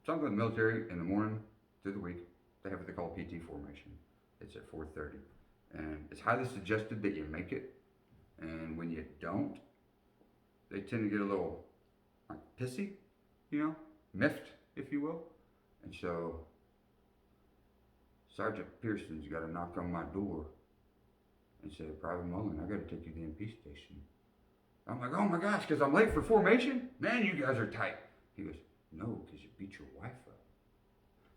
Something in the military in the morning through the week, they have what they call PT formation. It's at 4:30, and it's highly suggested that you make it. And when you don't, they tend to get a little like pissy, miffed, if you will. And so Sergeant Pearson's got to knock on my door and say, Private Mullen, I got to take you to the MP station. I'm like, oh my gosh, because I'm late for formation? Man, you guys are tight. He goes, no, because you beat your wife up.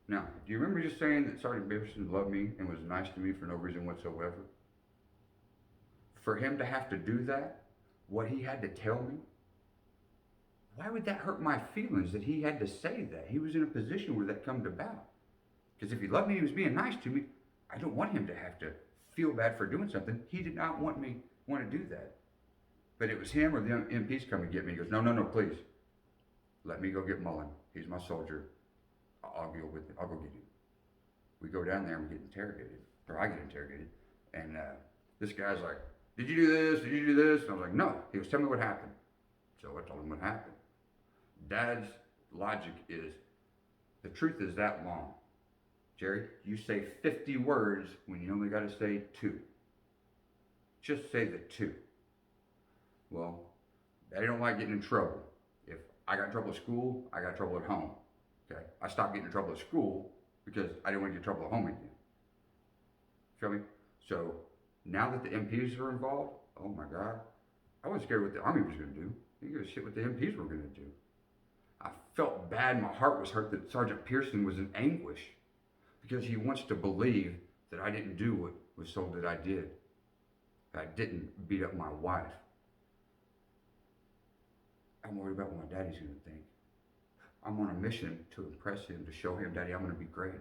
Now, do you remember just saying that Sergeant Pearson loved me and was nice to me for no reason whatsoever? For him to have to do that, what he had to tell me, why would that hurt my feelings that he had to say that? He was in a position where that come about. Because if he loved me, he was being nice to me. I don't want him to have to feel bad for doing something. He did not want to do that. But it was him or the MPs come and get me. He goes, no, please. Let me go get Mullen. He's my soldier. I'll go with it. I'll go get him. We go down there and we get interrogated. Or I get interrogated. And this guy's like, did you do this? Did you do this? And I was like, no. He goes, tell me what happened. So I told him what happened. Dad's logic is, the truth is that long. Jerry, you say 50 words when you only got to say 2. Just say the 2. Well, Daddy don't like getting in trouble. If I got in trouble at school, I got in trouble at home. Okay? I stopped getting in trouble at school because I didn't want to get in trouble at home again. Feel me? So now that the MPs are involved, oh my God, I wasn't scared what the Army was going to do. You give a shit what the MPs were going to do. I felt bad. My heart was hurt that Sergeant Pearson was in anguish because he wants to believe that I didn't do what was told that I did. I didn't beat up my wife. I'm worried about what my daddy's going to think. I'm on a mission to impress him, to show him, Daddy, I'm going to be great.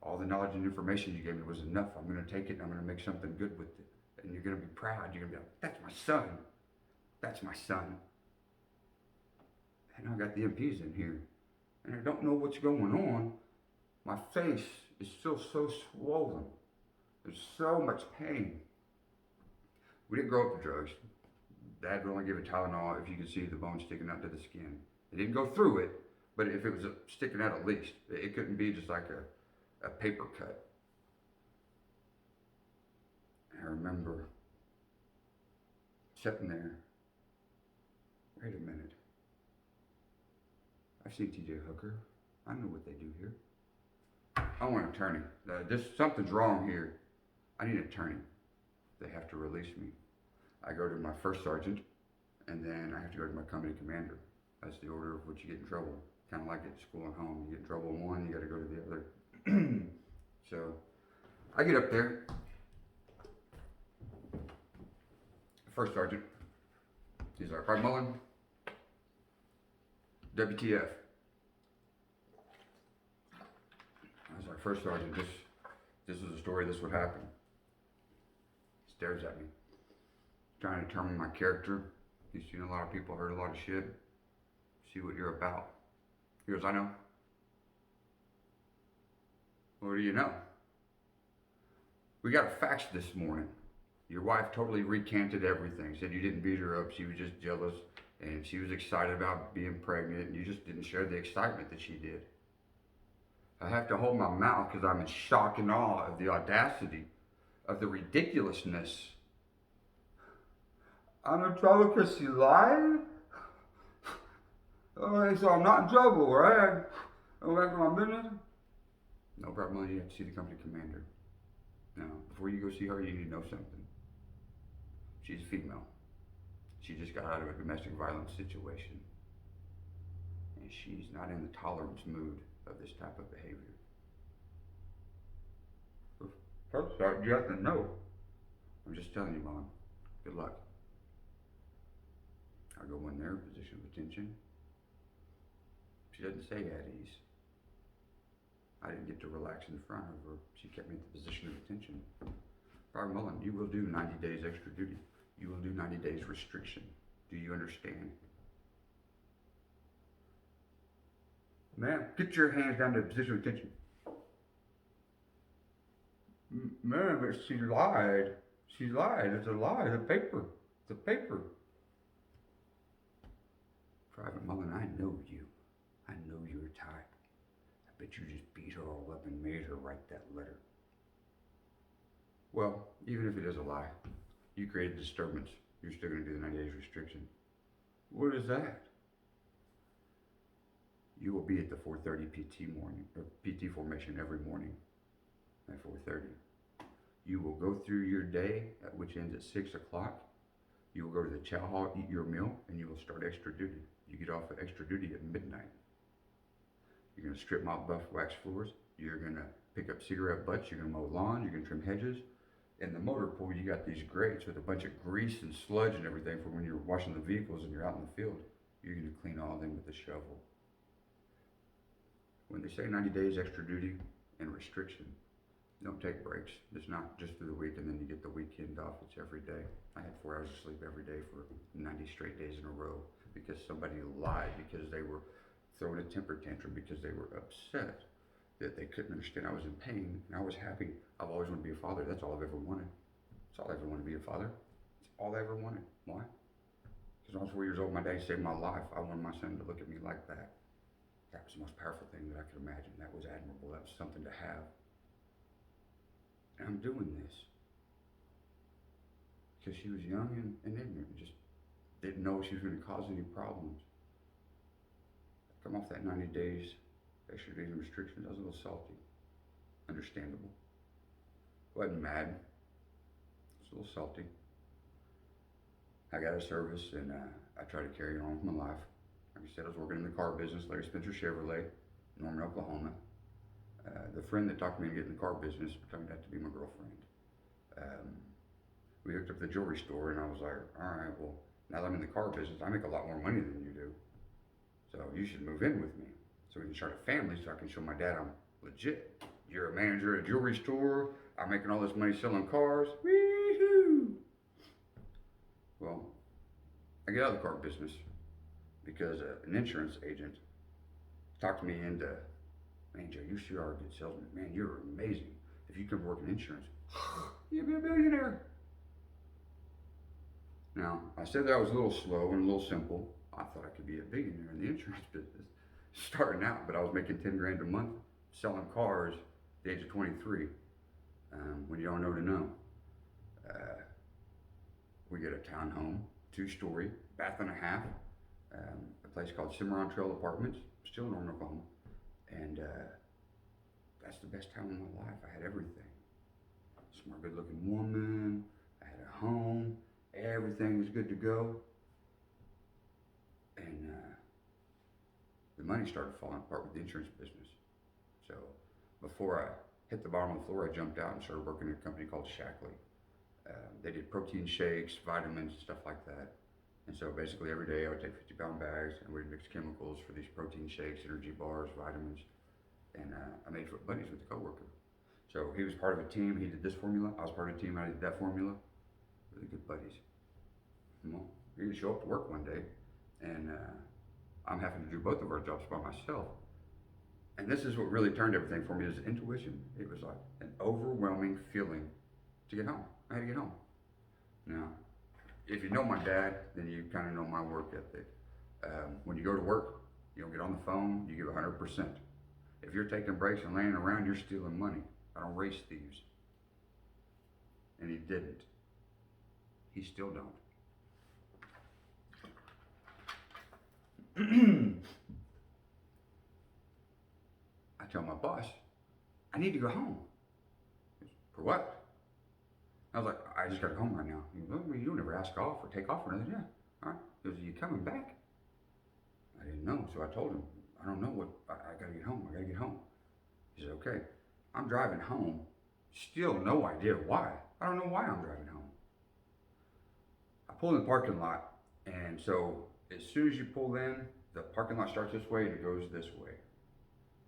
All the knowledge and information you gave me was enough. I'm going to take it and I'm going to make something good with it. And you're going to be proud. You're going to be like, that's my son. That's my son. And I got the MPs in here. And I don't know what's going on. My face is still so swollen. There's so much pain. We didn't grow up with drugs. Dad would only give a Tylenol if you could see the bone sticking out to the skin. It didn't go through it, but if it was sticking out at least, it couldn't be just like a paper cut. I remember sitting there. Wait a minute. I've seen TJ Hooker. I know what they do here. I want an attorney. Something's wrong here. I need an attorney. They have to release me. I go to my first sergeant, and then I have to go to my company commander. That's the order of which you get in trouble. Kind of like at school and home. You get in trouble in one, you got to go to the other. So I get up there. First sergeant, he's like, Private Mullen, WTF. I was like, First sergeant, this is a story, this would happen. He stares at me, trying to determine my character. He's seen a lot of people, heard a lot of shit. See what you're about. He goes, I know. What do you know? We got a fax this morning. Your wife totally recanted everything. Said you didn't beat her up. She was just jealous. And she was excited about being pregnant. And you just didn't share the excitement that she did. I have to hold my mouth because I'm in shock and awe of the audacity, of the ridiculousness. I'm in trouble because she lied? Okay, so I'm not in trouble, right? Go back to my business? No problem, you have to see the company commander. Now, before you go see her, you need to know something. She's female. She just got out of a domestic violence situation. And she's not in the tolerance mood of this type of behavior. First start, you have to know. I'm just telling you, Mom. Good luck. I go in there, position of attention. She doesn't say at ease. I didn't get to relax in front of her. She kept me in the position of attention. Private Mullen, you will do 90 days extra duty. You will do 90 days restriction. Do you understand? Ma'am, get your hands down to the position of attention. Ma'am, but she lied. She lied. It's a lie. It's a paper. It's a paper. Private Mullen, I know you. I know your type. I bet you just beat her all up and made her write that letter. Well, even if it is a lie, you created a disturbance. You're still going to do the 90 days restriction. What is that? You will be at the 4:30 PT formation every morning at 4:30. You will go through your day, which ends at 6 o'clock. You will go to the chow hall, eat your meal, and you will start extra duty. You get off of extra duty at midnight. You're going to strip mop, buff, wax floors. You're going to pick up cigarette butts. You're going to mow lawns. You're going to trim hedges. In the motor pool, you got these grates with a bunch of grease and sludge and everything for when you're washing the vehicles and you're out in the field. You're going to clean all of them with a shovel. When they say 90 days extra duty and restriction, don't take breaks. It's not just through the week and then you get the weekend off. It's every day. I had 4 hours of sleep every day for 90 straight days in a row because somebody lied, because they were throwing a temper tantrum, because they were upset that they couldn't understand I was in pain and I was happy. I've always wanted to be a father. That's all I've ever wanted. That's all I ever wanted to be a father. That's all I ever wanted. Why? Because when I was 4 years old, my dad saved my life. I wanted my son to look at me like that. That was the most powerful thing that I could imagine. That was admirable. That was something to have. And I'm doing this because she was young and ignorant, just didn't know she was going to cause any problems. Come off that 90 days, extra days and restrictions, I was a little salty. Understandable. Wasn't mad. I was a little salty. I got a service and I tried to carry on with my life. Like I said, I was working in the car business, Larry Spencer Chevrolet, Norman, Oklahoma. The friend that talked me into getting in the car business turned out to be my girlfriend. We hooked up the jewelry store, and I was like, all right, well, now that I'm in the car business, I make a lot more money than you do. So you should move in with me so we can start a family so I can show my dad I'm legit. You're a manager at a jewelry store. I'm making all this money selling cars. Wee-hoo! Well, I get out of the car business because an insurance agent talked me into, man, Joe, you sure are a good salesman. Man, you're amazing. If you could work in insurance, you'd be a millionaire. Now, I said that I was a little slow and a little simple. I thought I could be a billionaire in the insurance business starting out, but I was making 10 grand a month selling cars at the age of 23. When you don't know to know. We get a townhome, 2-story, bath and a half, a place called Cimarron Trail Apartments, still in Norman, Oklahoma. And that's the best time of my life. I had everything. Smart, good looking woman, I had a home, everything was good to go. And the money started falling apart with the insurance business. So before I hit the bottom of the floor, I jumped out and started working at a company called Shackley. They did protein shakes, vitamins, stuff like that. And so basically every day I would take 50-pound bags and we'd mix chemicals for these protein shakes, energy bars, vitamins. And I made buddies with the coworker. So he was part of a team, he did this formula. I was part of a team, I did that formula. Really good buddies. Well, you're gonna show up to work one day and I'm having to do both of our jobs by myself. And this is what really turned everything for me is intuition. It was like an overwhelming feeling to get home. I had to get home. Now, if you know my dad, then you kind of know my work ethic. When you go to work, you don't get on the phone, you give 100%. If you're taking breaks and laying around, you're stealing money. I don't race thieves. And he didn't. He still don't. I tell my boss, I need to go home. For what? I was like, I just got home right now. He goes, well, you don't ever ask off or take off or anything. Yeah. All right. He goes, are you coming back? I didn't know, so I told him, I don't know what, I gotta get home. I gotta get home. He said, okay. I'm driving home. Still no idea why. I don't know why I'm driving home. I pull in the parking lot, and so as soon as you pull in, the parking lot starts this way and it goes this way.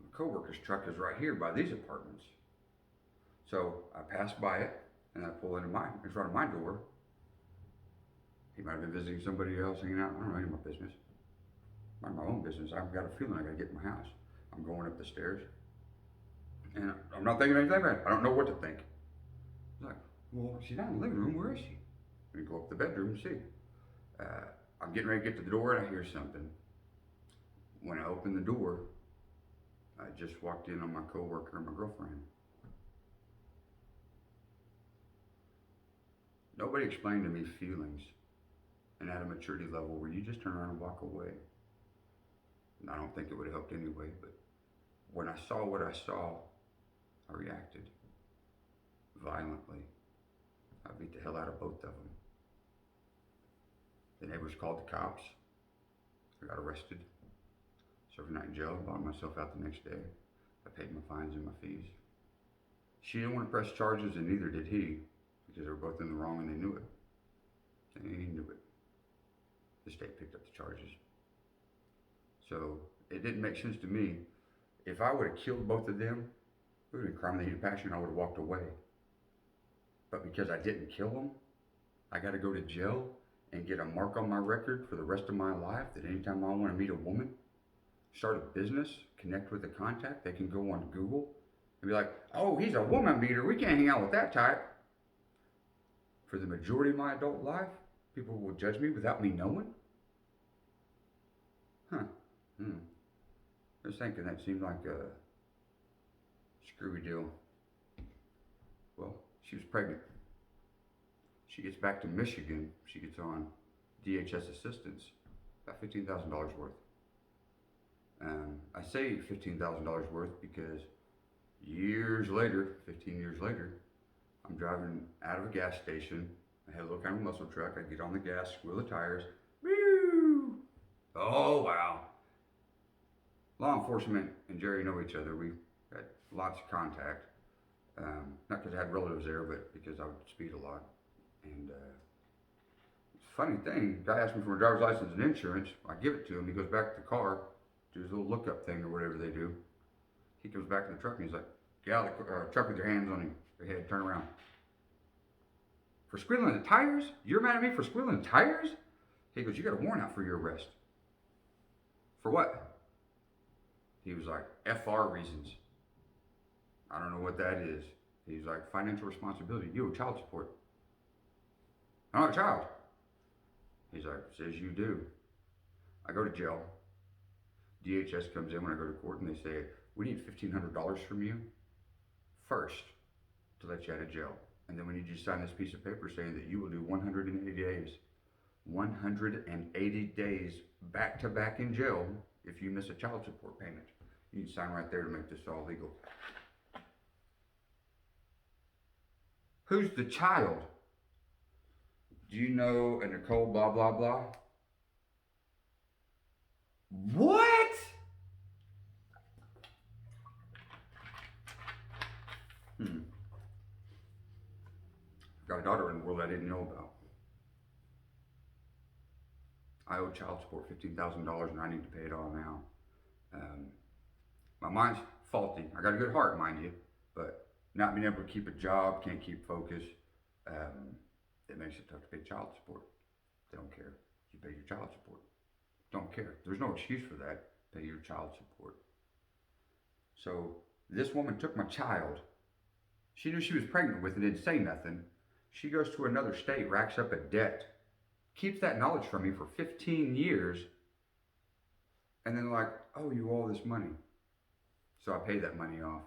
The coworker's truck is right here by these apartments. So I pass by it and I pull in front of my door. He might have been visiting somebody else, hanging out. I don't know any of my business. Mind my own business. I've got a feeling I gotta get in my house. I'm going up the stairs. And I'm not thinking anything about it. I don't know what to think. I'm like, well, she's not in the living room. Where is she? We go up the bedroom and see. I'm getting ready to get to the door and I hear something. When I open the door, I just walked in on my coworker and my girlfriend. Nobody explained to me feelings and at a maturity level where you just turn around and walk away. And I don't think it would have helped anyway, but when I saw what I saw, I reacted violently. I beat the hell out of both of them. The neighbors called the cops. I got arrested. Served a night in jail. Bought myself out the next day. I paid my fines and my fees. She didn't want to press charges, and neither did he, because they were both in the wrong and they knew it. They knew it. The state picked up the charges. So it didn't make sense to me. If I would have killed both of them, it would have been crime of the heat of passion. I would have walked away. But because I didn't kill them, I got to go to jail and get a mark on my record for the rest of my life that anytime I want to meet a woman, start a business, connect with a contact, they can go on Google and be like, oh, he's a woman beater. We can't hang out with that type. For the majority of my adult life, people will judge me without me knowing. I was thinking that seemed like a screwy deal. Well, she was pregnant. She gets back to Michigan. She gets on DHS assistance, about $15,000 worth. I say $15,000 worth because years later, 15 years later, I'm driving out of a gas station. I had a little kind of muscle truck. I get on the gas, squeal the tires. Woo! Oh, wow. Law enforcement and Jerry know each other. We had lots of contact. Not because I had relatives there, but because I would speed a lot. And funny thing, guy asked me for my driver's license and insurance. I give it to him. He goes back to the car, do his little lookup thing or whatever they do. He comes back to the truck and he's like, "Get out of the truck with your hands on your head. Turn around." For squealing the tires? You're mad at me for squealing the tires? He goes, "You got a warrant out for your arrest." For what? He was like, "FR reasons." I don't know what that is. He's like, "Financial responsibility. You owe child support." "I'm not a child." He's like, "Says you do." I go to jail. DHS comes in when I go to court and they say, "We need $1,500 from you first to let you out of jail. And then we need you to sign this piece of paper saying that you will do 180 days. 180 days back to back in jail if you miss a child support payment." You can sign right there to make this all legal. Who's the child? Do you know a Nicole blah blah blah? What? Got a daughter in the world I didn't know about. I owe child support $15,000 and I need to pay it all now. My mind's faulty. I got a good heart, mind you, but not being able to keep a job, can't keep focus, it makes it tough to pay child support. They don't care. You pay your child support. Don't care. There's no excuse for that. Pay your child support. So this woman took my child. She knew she was pregnant with it, didn't say nothing. She goes to another state, racks up a debt, keeps that knowledge from me for 15 years, and then like, "Oh, you owe all this money." So I pay that money off.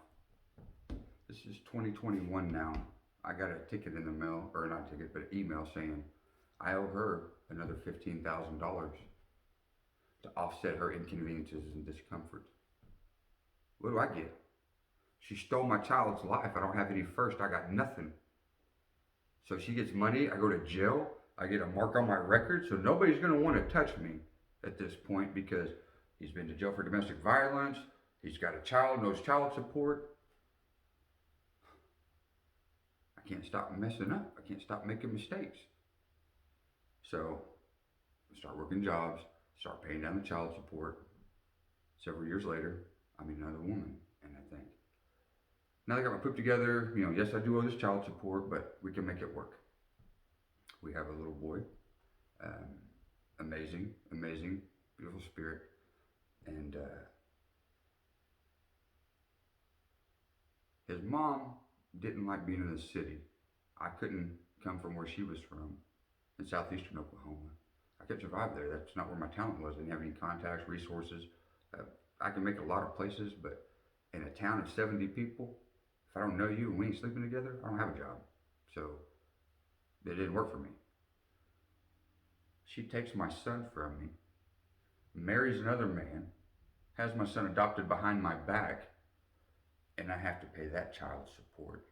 This is 2021 now. I got a ticket in the mail, or not a ticket, but an email saying I owe her another $15,000 to offset her inconveniences and discomfort. What do I get? She stole my child's life. I don't have any first. I got nothing. So she gets money. I go to jail. I get a mark on my record. So nobody's going to want to touch me at this point because he's been to jail for domestic violence. He's got a child, knows child support. I can't stop messing up. I can't stop making mistakes. So I start working jobs, start paying down the child support. Several years later, I meet another woman, and I think, now that I got my poop together, yes, I do owe this child support, but we can make it work. We have a little boy, amazing, beautiful spirit, and his mom didn't like being in the city. I couldn't come from where she was from, in southeastern Oklahoma. I could survive there. That's not where my talent was. I didn't have any contacts, resources. I can make a lot of places, but in a town of 70 people, if I don't know you and we ain't sleeping together, I don't have a job. So it didn't work for me. She takes my son from me, marries another man, has my son adopted behind my back, and I have to pay that child support.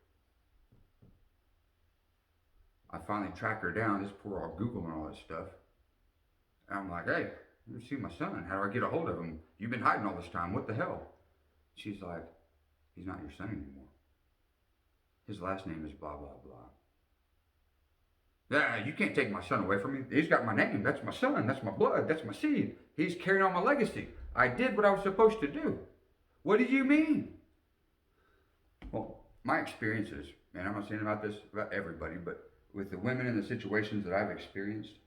I finally track her down, this poor old Google and all that stuff. And I'm like, "Hey, let me see my son. How do I get a hold of him? You've been hiding all this time. What the hell?" She's like, "He's not your son anymore. His last name is blah, blah, blah." "Yeah, you can't take my son away from me. He's got my name. That's my son. That's my blood. That's my seed. He's carrying on my legacy. I did what I was supposed to do." "What do you mean?" Well, my experiences, and I'm not saying about this about everybody, but with the women and the situations that I've experienced,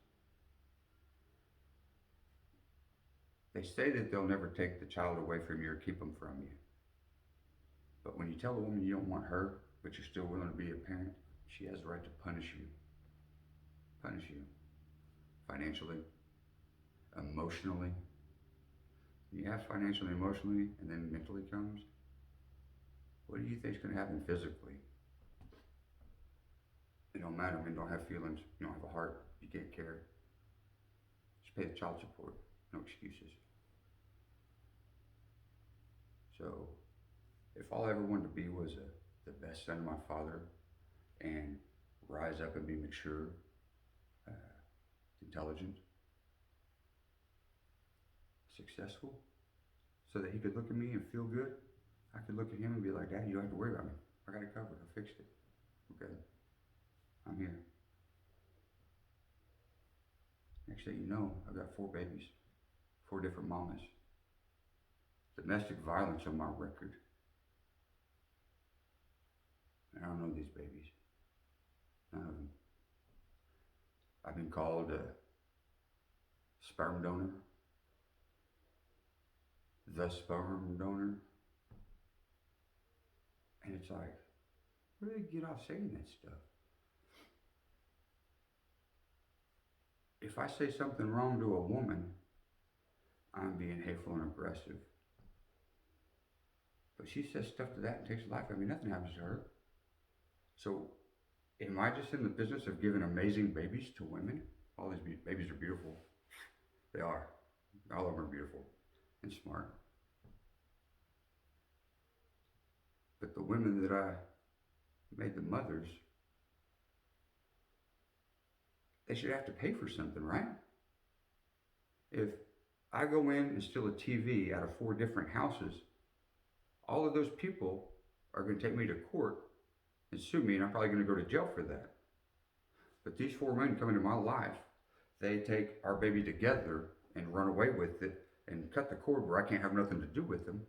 they say that they'll never take the child away from you or keep them from you. But when you tell a woman you don't want her, but you're still willing to be a parent, she has the right to punish you. Punish you. Financially, emotionally. You have financially, emotionally, and then mentally comes. What do you think is going to happen physically? It don't matter, man. Don't have feelings. You don't have a heart. You can't care. Just pay the child support. No excuses. So, if all I ever wanted to be was the best son of my father and rise up and be mature, intelligent, successful, so that he could look at me and feel good, I could look at him and be like, "Dad, you don't have to worry about me. I got it covered. I fixed it. Okay? I'm here." Next thing you know, I've got 4 babies, 4 different mamas. Domestic violence on my record. And I don't know these babies. None of them. I've been called a sperm donor, the sperm donor. And it's like, where do they get off saying that stuff? If I say something wrong to a woman, I'm being hateful and aggressive. But she says stuff to that and takes life. I mean, nothing happens to her. So, am I just in the business of giving amazing babies to women? All these babies are beautiful. They are. All of them are beautiful and smart. But the women that I made the mothers, they should have to pay for something, right? If I go in and steal a TV out of 4 different houses, all of those people are going to take me to court and sue me, and I'm probably going to go to jail for that. But these 4 men come into my life, they take our baby together and run away with it and cut the cord where I can't have nothing to do with them.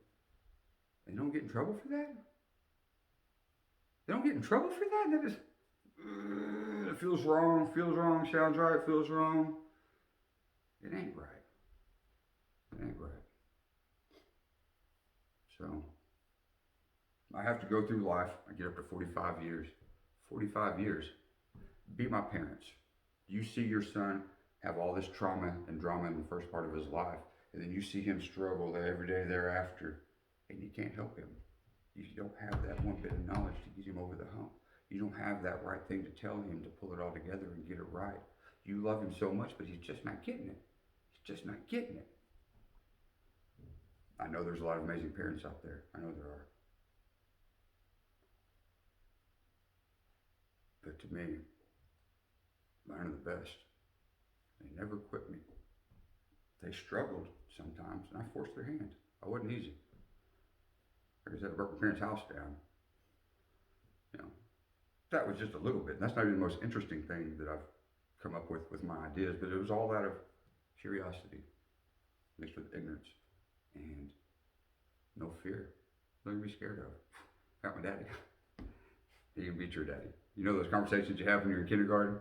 They don't get in trouble for that? They don't get in trouble for that? That is, it feels wrong, sounds right, feels wrong. It ain't right. It ain't right. So, I have to go through life. I get up to 45 years. 45 years. Be my parents. You see your son have all this trauma and drama in the first part of his life, and then you see him struggle every day thereafter, and you can't help him. You don't have that one bit of knowledge to get him over the hump. You don't have that right thing to tell him to pull it all together and get it right. You love him so much, but he's just not getting it. He's just not getting it. I know there's a lot of amazing parents out there. I know there are. But to me, mine are the best. They never quit me. They struggled sometimes, and I forced their hand. I wasn't easy. Like I said, I broke my parents' house down. You know, that was just a little bit. And that's not even the most interesting thing that I've come up with my ideas, but it was all out of curiosity mixed with ignorance and no fear. Nothing to be scared of. Got my daddy. He can beat your daddy. You know those conversations you have when you're in kindergarten?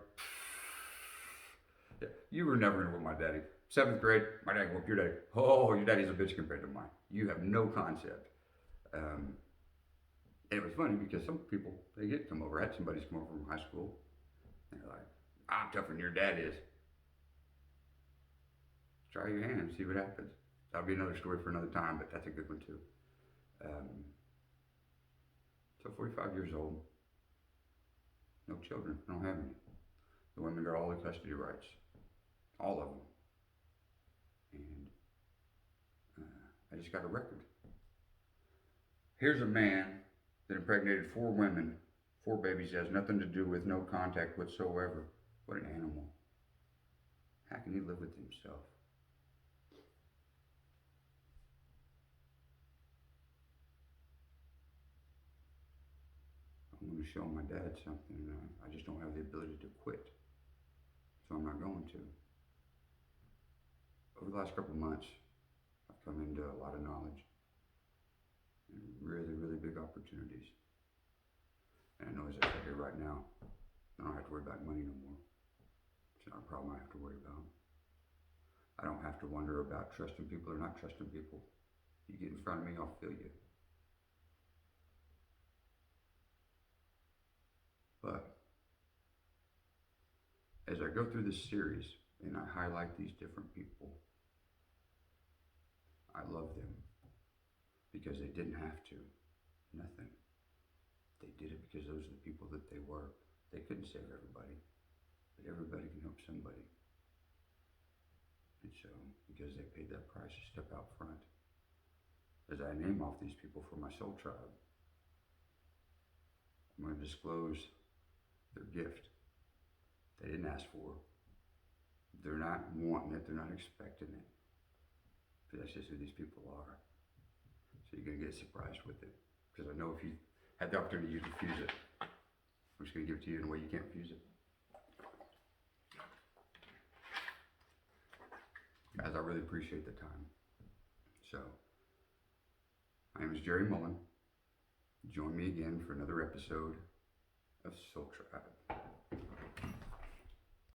Yeah, you were never gonna whoop my daddy. 7th grade, my dad whooped your daddy. Oh, your daddy's a bitch compared to mine. You have no concept. And it was funny because some people, they get come over. I had somebody come over from high school. And they're like, I'm tougher than your dad is. Try your hand and see what happens. That'll be another story for another time, but that's a good one too. So 45 years old, no children, I don't have any. The women got all the custody rights, all of them. And I just got a record. Here's a man that impregnated 4 women, 4 babies, has nothing to do with, no contact whatsoever. What an animal. How can he live with himself? I'm going to show my dad something. I just don't have the ability to quit. So I'm not going to. Over the last couple of months, I've come into a lot of knowledge and really, really big opportunities. And I know as I sit here right now, I don't have to worry about money no more. It's not a problem I have to worry about. I don't have to wonder about trusting people or not trusting people. You get in front of me, I'll feel you. But as I go through this series and I highlight these different people, I love them because they didn't have to. Nothing. They did it because those are the people that they were. They couldn't save everybody, but everybody can help somebody. And so, because they paid that price to step out front, as I name off these people for my soul tribe, I'm going to disclose their gift. They didn't ask for. They're not wanting it. They're not expecting it. But that's just who these people are. So you're going to get surprised with it. Because I know if you had the opportunity, you'd refuse it. I'm just going to give it to you in a way you can't refuse it. Guys, I really appreciate the time. So, my name is Jerry Mullen. Join me again for another episode of Soul Tribe.